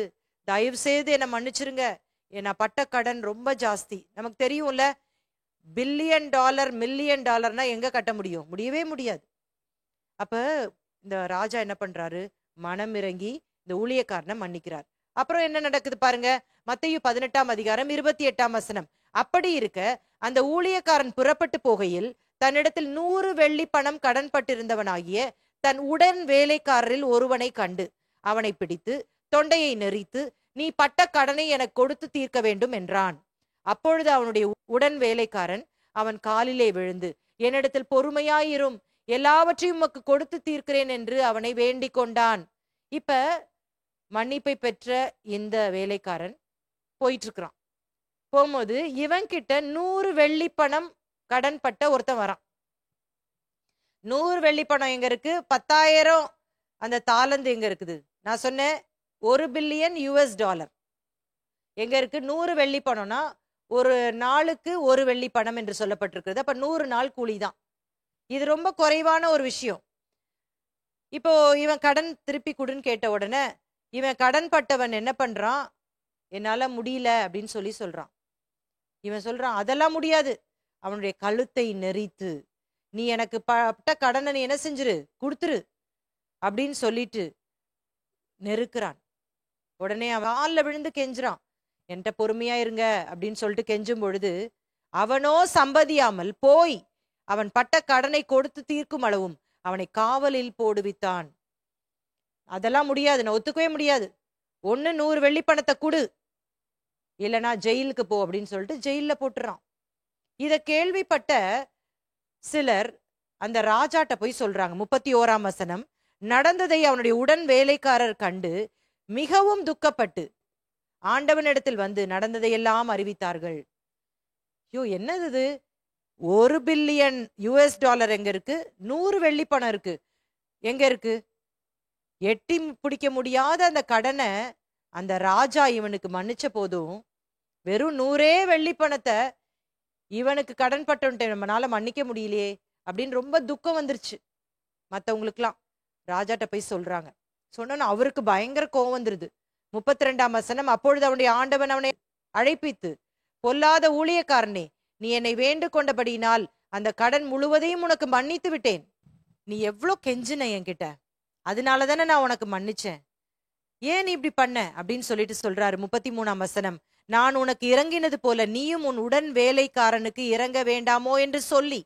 தயவு செய்து என்னை மன்னிச்சிருங்க, நான் பட்ட கடன் ரொம்ப ஜாஸ்தி. நமக்கு தெரியும்ல, $1 பில்லியன், $1 மில்லியன் எங்க கட்ட முடியும்? முடியவே முடியாது. அப்ப இந்த ராஜா என்ன பண்றாரு? மனம் இறங்கி இந்த ஊழியக்காரனை மன்னிக்கிறார். அப்புறம் என்ன நடக்குது பாருங்க. மத்தேயு 18ஆம் அதிகாரம் 28ஆம் வசனம். அப்படி இருக்க அந்த ஊழியக்காரன் புறப்பட்டு போகையில் தன்னிடத்தில் 100 வெள்ளி பணம் கடன் பட்டிருந்தவனாகிய தன் உடன் வேலைக்காரரில் ஒருவனை கண்டு அவனை பிடித்து தொண்டையை நெறித்து, நீ பட்ட கடனை எனக்கு கொடுத்து தீர்க்க வேண்டும் என்றான். அப்பொழுது அவனுடைய உடன் வேலைக்காரன் அவன் காலிலே விழுந்து, என்னிடத்தில் பொறுமையாயிரும், எல்லாவற்றையும் உமக்கு கொடுத்து தீர்க்கிறேன் என்று அவனை வேண்டிக் கொண்டான். இப்ப மன்னிப்பை பெற்ற இந்த வேலைக்காரன் போயிட்டு இருக்கிறான். போகும்போது இவன் கிட்ட 100 வெள்ளி பணம் கடன் பட்ட ஒருத்தன் வரான். 100 வெள்ளி பணம் எங்க இருக்கு? 10,000 அந்த தாலந்து எங்க இருக்குது? நான் சொன்னேன் $1 பில்லியன் US எங்க இருக்கு? 100 வெள்ளி பணம்னா ஒரு நாளுக்கு 1 வெள்ளி பணம் என்று சொல்லப்பட்டிருக்கிறது. அப்ப 100 நாள் கூலி தான். இது ரொம்ப குறைவான ஒரு விஷயம். இப்போ இவன் கடன் திருப்பி கொடுன்னு கேட்ட உடனே இவன் கடன் பட்டவன் என்ன பண்றான்? என்னால முடியல அப்படின்னு சொல்றான். இவன் சொல்றான், அதெல்லாம் முடியாது. அவனுடைய கழுத்தை நெறித்து, நீ எனக்கு பட்ட கடனை நீ என்ன செஞ்சிரு, கொடுத்துரு அப்படின்னு சொல்லிட்டு நெருக்கிறான். உடனே அவன் காலில் விழுந்து கெஞ்சுறான், என்கிட்ட பொறுமையா இருங்க அப்படின்னு சொல்லிட்டு கெஞ்சும் பொழுது, அவனோ சம்பதியாமல் போய் அவன் பட்ட கடனை கொடுத்து தீர்க்கும் அளவும் அவனை காவலில் போடுவித்தான். அதெல்லாம் முடியாது, நான் ஒத்துக்கவே முடியாது. ஒன்னு 100 வெள்ளி பணத்தை கொடு, இல்லைனா ஜெயிலுக்கு போ அப்படின்னு சொல்லிட்டு ஜெயில போட்டுறான். இத கேள்விப்பட்ட சிலர் அந்த ராஜாட்ட போய் சொல்றாங்க. 31ஆம் வசனம். நடந்ததை அவனுடைய உடன் வேலைக்காரர் கண்டு மிகவும் துக்கப்பட்டு ஆண்டவனிடத்தில் வந்து நடந்ததை எல்லாம் அறிவித்தார்கள். என்னது $1 பில்லியன் US எங்க இருக்கு? 100 வெள்ளி பணம் இருக்கு, எங்க இருக்கு? எட்டி பிடிக்க முடியாத அந்த கடனை அந்த ராஜா இவனுக்கு மன்னிச்ச போதும் வெறும் 100 வெள்ளி பணத்தை இவனுக்கு கடன் பட்டு நம்மளால மன்னிக்க முடியலையே அப்படின்னு ரொம்ப துக்கம் வந்துருச்சு மற்றவங்களுக்குலாம். ராஜாட்ட போய் சொல்றாங்க. சொன்னா அவருக்கு பயங்கர கோவம் வந்துருது. 32ஆம் வசனம், அப்பொழுது அவனுடைய ஆண்டவன் அவனை அழைப்பித்து, பொல்லாத ஊழியக்காரனே, நீ என்னை வேண்டு கொண்டபடியினால் அந்த கடன் முழுவதையும் உனக்கு மன்னித்து விட்டேன். நீ எவ்வளோ கெஞ்சின என்கிட்ட, அதனால தானே நான் உனக்கு மன்னிச்சேன். ஏன் நீ இப்படி பண்ண அப்படின்னு சொல்லிட்டு சொல்றாரு. 33ஆம் வசனம், நான் உனக்கு இறங்கினது போல நீயும் உன் உடன் வேலைக்காரனுக்கு இறங்க வேண்டாமோ என்று சொல்லி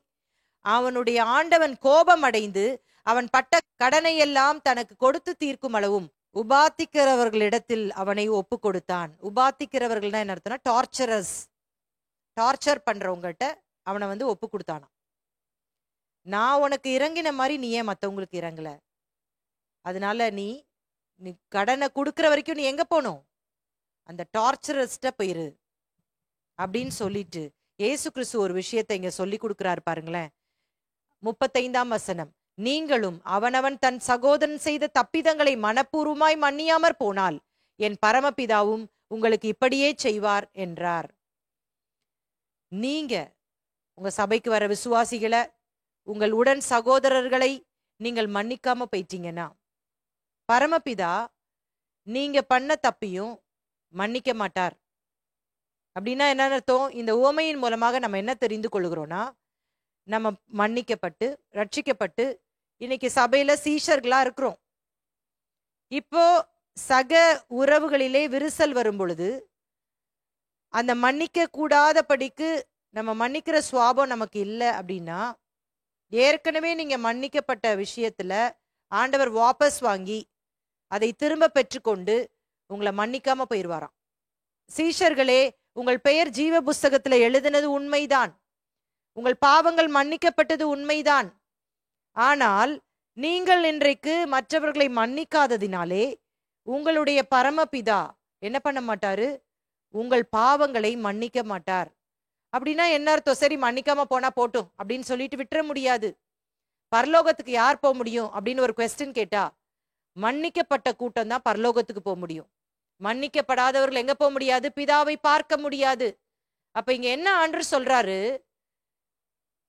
அவனுடைய ஆண்டவன் கோபம் அடைந்து அவன் பட்ட கடனை எல்லாம் தனக்கு கொடுத்து தீர்க்கும் அளவும் உபாத்திக்கிறவர்களிடத்தில் அவனை ஒப்பு கொடுத்தான். உபாத்திக்கிறவர்கள் என்ன அர்த்தம்னா டார்ச்சரஸ், டார்ச்சர் பண்றவங்ககிட்ட அவனை ஒப்பு கொடுத்தானா. நான் உனக்கு இறங்கின மாதிரி நீ ஏன் மற்றவங்களுக்கு இறங்கல? அதனால நீ கடனை கொடுக்குற வரைக்கும் நீ எங்க போகணும்? அந்த டார்ச்சரஸ்ட போயிரு அப்படின்னு சொல்லிட்டு இயேசு கிறிஸ்து ஒரு விஷயத்தை இங்க சொல்லி கொடுக்கிறாரு பாருங்களேன். 35ஆம் வசனம், நீங்களும் அவனவன் தன் சகோதரன் செய்த தப்பிதங்களை மனப்பூர்வமாய் மன்னியாமற் போனால் என் பரமபிதாவும் உங்களுக்கு இப்படியே செய்வார் என்றார். நீங்க உங்க சபைக்கு வர விசுவாசிகளை, உங்கள் உடன் சகோதரர்களை நீங்கள் மன்னிக்காம போயிட்டீங்கன்னா பரமபிதா நீங்க பண்ண தப்பியும் மன்னிக்க மாட்டார். அப்படின்னா என்ன அர்த்தம்? இந்த உவமையின் மூலமாக நம்ம என்ன தெரிந்து கொள்கிறோம்னா, நம்ம மன்னிக்கப்பட்டு ரட்சிக்கப்பட்டு இன்னைக்கு சபையில சீஷர்களா இருக்கிறோம். இப்போ சக உறவுகளிலே விரிசல் வரும் பொழுது அந்த மன்னிக்க கூடாதபடிக்கு நம்ம மன்னிக்கிற சுவாபம் நமக்கு இல்லை அப்படின்னா, ஏற்கனவே நீங்க மன்னிக்கப்பட்ட விஷயத்துல ஆண்டவர் வாபஸ் வாங்கி அதை திரும்ப பெற்றுக்கொண்டு உங்களை மன்னிக்காம போயிடுவாராம். சீஷர்களே, உங்கள் பெயர் ஜீவ புஸ்தகத்துல எழுதினது உண்மைதான், உங்கள் பாவங்கள் மன்னிக்கப்பட்டது உண்மைதான். ஆனால் நீங்கள் இன்றைக்கு மற்றவர்களை மன்னிக்காததினாலே உங்களுடைய பரமபிதா என்ன பண்ண மாட்டாரு? உங்கள் பாவங்களை மன்னிக்க மாட்டார். அப்படின்னா என்ன அர்த்தம்? சரி, மன்னிக்காம போனா போட்டும் அப்படின்னு சொல்லிட்டு விட்டுற முடியாது. பரலோகத்துக்கு யார் போக முடியும் அப்படின்னு ஒரு குவெஸ்டின் கேட்டா, மன்னிக்கப்பட்ட கூட்டம் தான் பரலோகத்துக்கு போக முடியும். மன்னிக்கப்படாதவர்கள் எங்க போக முடியாது? பிதாவை பார்க்க முடியாது. அப்ப இங்க என்ன ஆண்டவர் சொல்றாரு?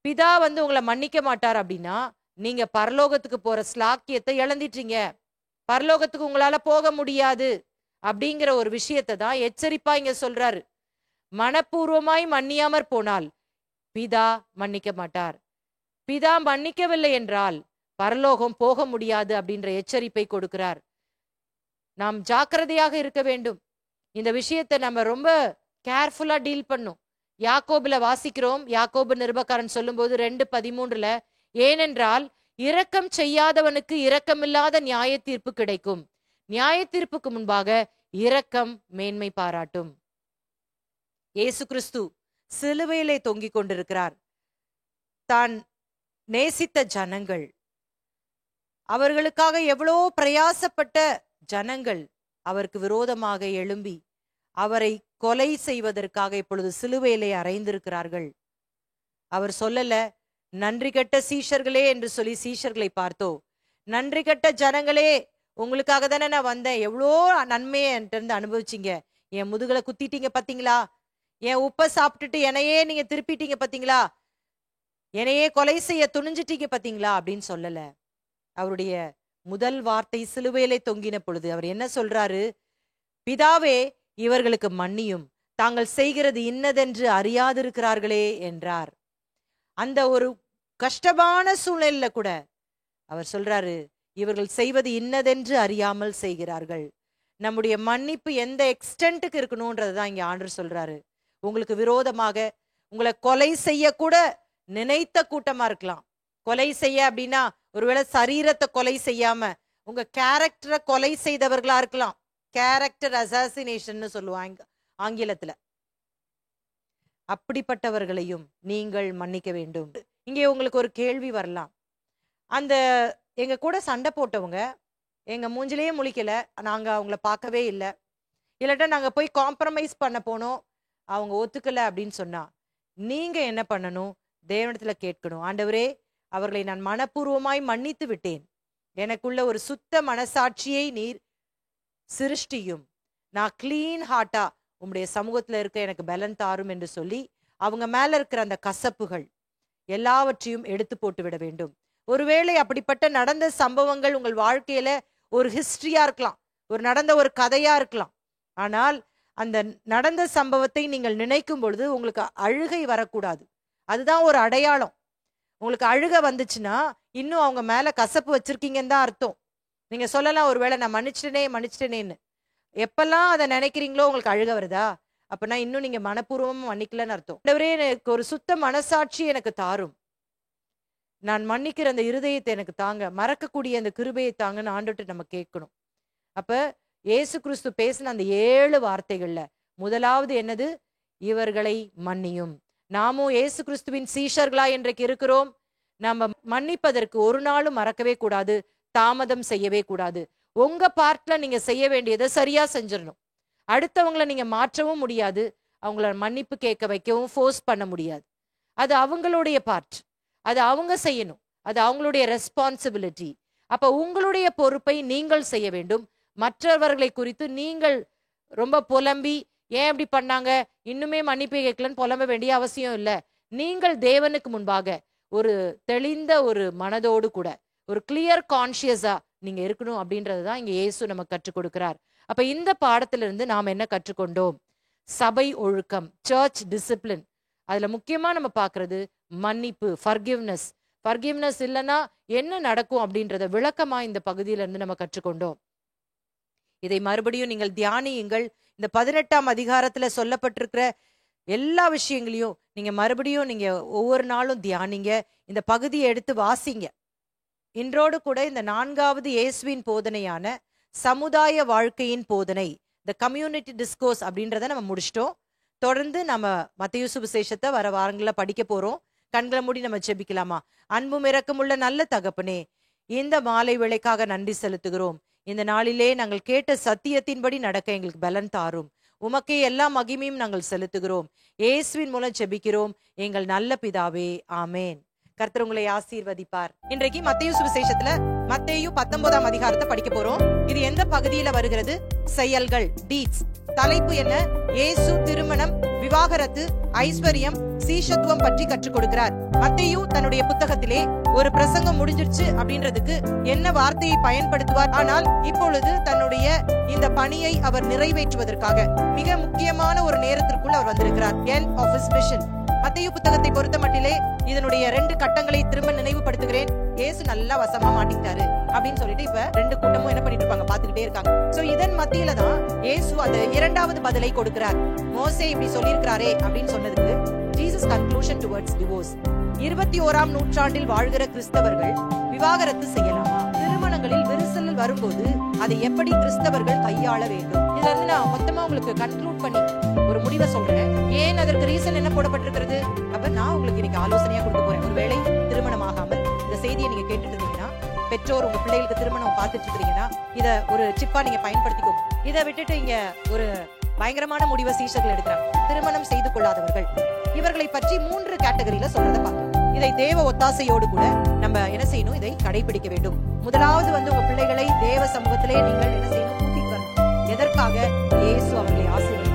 பிதா உங்களை மன்னிக்க மாட்டார் அப்படின்னா நீங்க பரலோகத்துக்கு போற ஸ்லாக்கியத்தை இழந்துட்டீங்க. பரலோகத்துக்கு உங்களால போக முடியாது அப்படிங்கிற ஒரு விஷயத்தை தான் எச்சரிப்பா இங்க சொல்றாரு. மனப்பூர்வமாய் மன்னியாமற் போனால் பிதா மன்னிக்க மாட்டார். பிதா மன்னிக்கவில்லை என்றால் பரலோகம் போக முடியாது அப்படின்ற எச்சரிப்பை கொடுக்கிறார். நாம் ஜாக்கிரதையாக இருக்க வேண்டும். இந்த விஷயத்தை நம்ம ரொம்ப கேர்ஃபுல்லா டீல் பண்ணும். யாக்கோபுல வாசிக்கிறோம். யாக்கோபு நிருபக்காரன் சொல்லும்போது 2:13, ஏனென்றால் இரக்கம் செய்யாதவனுக்கு இரக்கமில்லாத நியாய தீர்ப்பு கிடைக்கும், நியாய தீர்ப்புக்கு முன்பாக இரக்கம் மேன்மை பாராட்டும். இயேசு கிறிஸ்து சிலுவையிலே தொங்கிக் கொண்டிருக்கிறார். தான் நேசித்த ஜனங்கள், அவர்களுக்காக எவ்வளோ பிரயாசப்பட்ட ஜனங்கள் அவருக்கு விரோதமாக எழும்பி அவரை கொலை செய்வதற்காக இப்பொழுது சிலுவையிலே அறைந்திருக்கிறார்கள். அவர் சொல்லல, நன்றி கெட்ட சீஷர்களே என்று சொல்லி சீஷர்களை பார்த்தோ, நன்றி கெட்ட ஜனங்களே, உங்களுக்காக தானே நான் வந்தேன், எவ்வளோ நன்மையை என்கிட்ட அனுபவிச்சிங்க, என் முதுகலை குத்திட்டீங்க பாத்தீங்களா, என் உப்பை சாப்பிட்டுட்டு என்னையே நீங்க திருப்பிட்டீங்க பாத்தீங்களா, என்னையே கொலை செய்ய துணிஞ்சிட்டீங்க பாத்தீங்களா அப்படின்னு சொல்லல. அவருடைய முதல் வார்த்தை சிலுவையிலே தொங்கின பொழுது அவர் என்ன சொல்றாரு? பிதாவே, இவர்களுக்கு மன்னியும், தாங்கள் செய்கிறது இன்னதென்று அறியாதிருக்கிறார்களே என்றார். அந்த ஒரு கஷ்டமான சூழ்நிலையில கூட அவர் சொல்றாரு, இவர்கள் செய்வது இன்னதென்று அறியாமல் செய்கிறார்கள். நம்முடைய மன்னிப்பு எந்த எக்ஸ்டென்ட்டுக்கு இருக்கணும்ன்றதுதான் இங்க ஆண்டவர் சொல்றாரு. உங்களுக்கு விரோதமாக உங்களை கொலை செய்ய கூட நினைத்த கூட்டமா இருக்கலாம். கொலை செய்ய அப்படின்னா ஒருவேளை சரீரத்தை கொலை செய்யாம உங்க கேரக்டரை கொலை செய்தவர்களா இருக்கலாம். கேரக்டர் அசாசினேஷன் சொல்லுவாங்க ஆங்கிலத்துல. அப்படிப்பட்டவர்களையும் நீங்கள் மன்னிக்க வேண்டும். இங்கே உங்களுக்கு ஒரு கேள்வி வரலாம். அந்த எங்க கூட சண்டை போட்டவங்க எங்க மூஞ்சிலேயே முழிக்கல, நாங்க அவங்கள பார்க்கவே இல்லை, இல்லாட்டா நாங்க போய் காம்ப்ரமைஸ் பண்ண போனோம், அவங்க ஒத்துக்கல அப்படின்னு சொன்னா நீங்க என்ன பண்ணணும்? தேவனிடத்துல கேட்கணும், ஆண்டவரே, அவர்களை நான் மனப்பூர்வமாய் மன்னித்து விட்டேன், எனக்குள்ள ஒரு சுத்த மனசாட்சியை நீர் சிருஷ்டியும், நான் கிளீன் ஹார்ட்டா உம்முடைய சமூகத்துல இருக்க எனக்கு பலன் தாரும் என்று சொல்லி அவங்க மேல இருக்கிற அந்த கசப்புகள் எல்லாவற்றையும் எடுத்து போட்டு விட வேண்டும். ஒருவேளை அப்படிப்பட்ட நடந்த சம்பவங்கள் உங்கள் வாழ்க்கையில ஒரு ஹிஸ்டரியா இருக்கலாம், நடந்த ஒரு கதையா இருக்கலாம். ஆனால் அந்த நடந்த சம்பவத்தை நீங்கள் நினைக்கும் பொழுது உங்களுக்கு அழுகை வரக்கூடாது. அதுதான் ஒரு அடையாளம். உங்களுக்கு அழுக வந்துச்சுன்னா இன்னும் அவங்க மேல கசப்பு வச்சிருக்கீங்கன்னு தான் அர்த்தம். நீங்க சொல்லலாம், ஒருவேளை நான் மன்னிச்சிட்டேனேன்னு. எப்பெல்லாம் அதை நினைக்கிறீங்களோ உங்களுக்கு அழுக வருதா, அப்பனா இன்னும் நீங்க மனப்பூர்வமா மன்னிக்கலன்னு அர்த்தம். ஆண்டவரே, எனக்கு ஒரு சுத்த மனசாட்சி எனக்கு தாரும், நான் மன்னிக்கிற அந்த இருதயத்தை எனக்கு தாங்க, மறக்கக்கூடிய அந்த கிருபையை தாங்கன்னு ஆண்டவர்கிட்ட நம்ம கேட்கணும். அப்ப இயேசு கிறிஸ்து பேசின அந்த 7 வார்த்தைகள்ல முதலாவது என்னது? இவர்களை மன்னியும். நாமும் இயேசு கிறிஸ்துவின் சீஷர்களா இன்றைக்கு இருக்கிறோம். நம்ம மன்னிப்பதற்கு ஒரு நாளும் மறக்கவே கூடாது, தாமதம் செய்யவே கூடாது. உங்க பார்ட்ல நீங்க செய்ய வேண்டியதை சரியா செஞ்சிடணும். அடுத்தவங்களை நீங்க மாற்றவும் முடியாது, அவங்கள மன்னிப்பு கேட்க வைக்கவும் ஃபோர்ஸ் பண்ண முடியாது. அது அவங்களுடைய பார்ட், அது அவங்க செய்யணும், அது அவங்களுடைய ரெஸ்பான்சிபிலிட்டி. அப்ப உங்களுடைய பொறுப்பை நீங்கள் செய்ய வேண்டும். மற்றவர்களை குறித்து நீங்கள் ரொம்ப புலம்பி ஏன் இப்படி பண்ணாங்க, இன்னுமே மன்னிப்பு கேட்கலன்னு புலம்ப வேண்டிய அவசியம் இல்லை. நீங்கள் தேவனுக்கு முன்பாக ஒரு தெளிந்த ஒரு மனதோடு கூட ஒரு கிளியர் கான்சியஸா நீங்க இருக்கணும் அப்படின்றதுதான் இங்க இயேசு நமக்கு கற்றுக் கொடுக்கிறார். அப்ப இந்த பாடத்திலிருந்து நாம் என்ன கற்றுக்கொண்டோம்? சபை ஒழுக்கம், சர்ச் டிசிப்ளின். அதுல முக்கியமா நம்ம பார்க்கிறது மன்னிப்பு, ஃபர்கிவ்னஸ். ஃபர்கிவ்னஸ் இல்லைன்னா என்ன நடக்கும் அப்படின்றத விளக்கமா இந்த பகுதியிலிருந்து நம்ம கற்றுக்கொண்டோம். இதை மறுபடியும் நீங்கள் தியானியுங்கள். இந்த 18ஆம் அதிகாரத்துல சொல்லப்பட்டிருக்கிற எல்லா விஷயங்களையும் நீங்க மறுபடியும் நீங்க ஒவ்வொரு நாளும் தியானிங்க. இந்த பகுதியை எடுத்து வாசிங்க. இன்றோடு கூட இந்த 4வது இயேசுவின் போதனையான சமுதாய வாழ்க்கையின் போதனை, த கம்யூனிட்டி டிஸ்கோர்ஸ் அப்படின்றத நம்ம முடிச்சிட்டோம். தொடர்ந்து நம்ம மத்தேயு சுவிசேஷத்தை வர வாரங்களில் படிக்க போறோம். கண்களை மூடி நம்ம ஜெபிக்கலாமா? அன்பும் இரக்கமுள்ள நல்ல தகப்பனே, இந்த மாலை வேளைக்காக நன்றி செலுத்துகிறோம். இந்த நாளிலே நாங்கள் கேட்ட சத்தியத்தின்படி நடக்க எங்களுக்கு பலன் தாரும். உமக்கே எல்லா மகிமையும் நாங்கள் செலுத்துகிறோம். இயேசுவின் மூலம் ஜெபிக்கிறோம் எங்கள் நல்ல பிதாவே, ஆமேன். கர்த்தர் உங்களை ஆசீர்வதிப்பார். இன்றைக்கு மத்தேயு சுவிசேஷத்துல மத்தேயு 19ஆம் அதிகாரத்தை படிக்க போறோம். இது எந்த பகுதியில வருகிறது? செயல்கள், டீட்ஸ். தலைப்பு என்ன? இயேசு திருமணம், விவாகரத்து, ஐஸ்வர்யம், சீஷத்துவம் பற்றி கற்றுக் கொடுக்கிறார். மத்தேயு தன்னுடைய புத்தகத்திலே ஒரு பிரசங்கம் முடிஞ்சிருச்சு அப்படின்றதுக்கு என்ன வார்த்தையை பயன்படுத்துவார்? ஆனால் இப்பொழுது தன்னுடைய இந்த பணியை அவர் நிறைவேற்றுவதற்காக மிக முக்கியமான ஒரு நேரத்திற்குள் அவர் வந்திருக்கிறார். End of his mission. மத்தேயு புத்தகத்தை பொறுத்த மட்டிலே இதனுடைய 2 கட்டங்களை திரும்ப நினைவுபடுத்துகிறேன். இயேசு நல்லா வசமா மாட்டிக்கிட்டாரு அப்படின்னு சொல்லிட்டு இப்ப 2 கூட்டமும் என்ன பண்ணிட்டு இருப்பாங்க, பாத்துக்கிட்டே இருக்காங்க. சோ இதன் மத்தியில தான் இயேசு அந்த 2வது பதிலை கொடுக்கிறார். மோசே இப்படி சொல்லியிருக்கிறாரே அப்படின்னு சொன்னதுக்கு ஜீசஸ் கன்க்ளூஷன் டுவர்ட்ஸ் டிவோர்ஸ். 21ஆம் நூற்றாண்டில் வாழ்கிற கிறிஸ்தவர்கள் விவாகரத்து செய்யலாமா? திருமணங்களில் விரிசல் வரும்போது அதை எப்படி கிறிஸ்தவர்கள் கையாள வேண்டும்? இதுல இருந்து நான் மொத்தமா உங்களுக்கு கன்க்ளூட் பண்ணி ஒரு முடிவை சொல்றேன். ஏன் அதற்கு ரீசன் என்ன போடப்பட்டிருக்கிறது? அப்ப நான் உங்களுக்கு இன்னைக்கு ஆலோசனையா கொடுக்க போறேன். ஒருவேளை திருமணம் ஆகாமல் இந்த செய்தியை நீங்க கேட்டுட்டு இருந்தீங்கன்னா, பெற்றோர் உங்க பிள்ளைகளுக்கு திருமணம் பார்த்துட்டு இருக்கீங்கன்னா, இத ஒரு சிப்பா நீங்க பயன்படுத்திக்கோங்க. இதை விட்டுட்டு இங்க ஒரு பயங்கரமான முடிவை சீஷர்கள் எடுக்கிறாங்க. திருமணம் செய்து கொள்ளாதவர்கள், இவர்களை பற்றி 3 கேட்டகரியில சொல்றதை பார்க்கணும். இதை தேவ ஒத்தாசையோடு கூட நம்ம என்ன செய்யணும்? இதை கடைபிடிக்க வேண்டும். முதலாவது உங்க பிள்ளைகளை தேவ சமூகத்திலே நீங்கள் என்ன செய்யணும்? கூட்டிட்டு வரணும். எதற்காக? இயேசு அவர்களை ஆசீர்வதிக்கிறார்.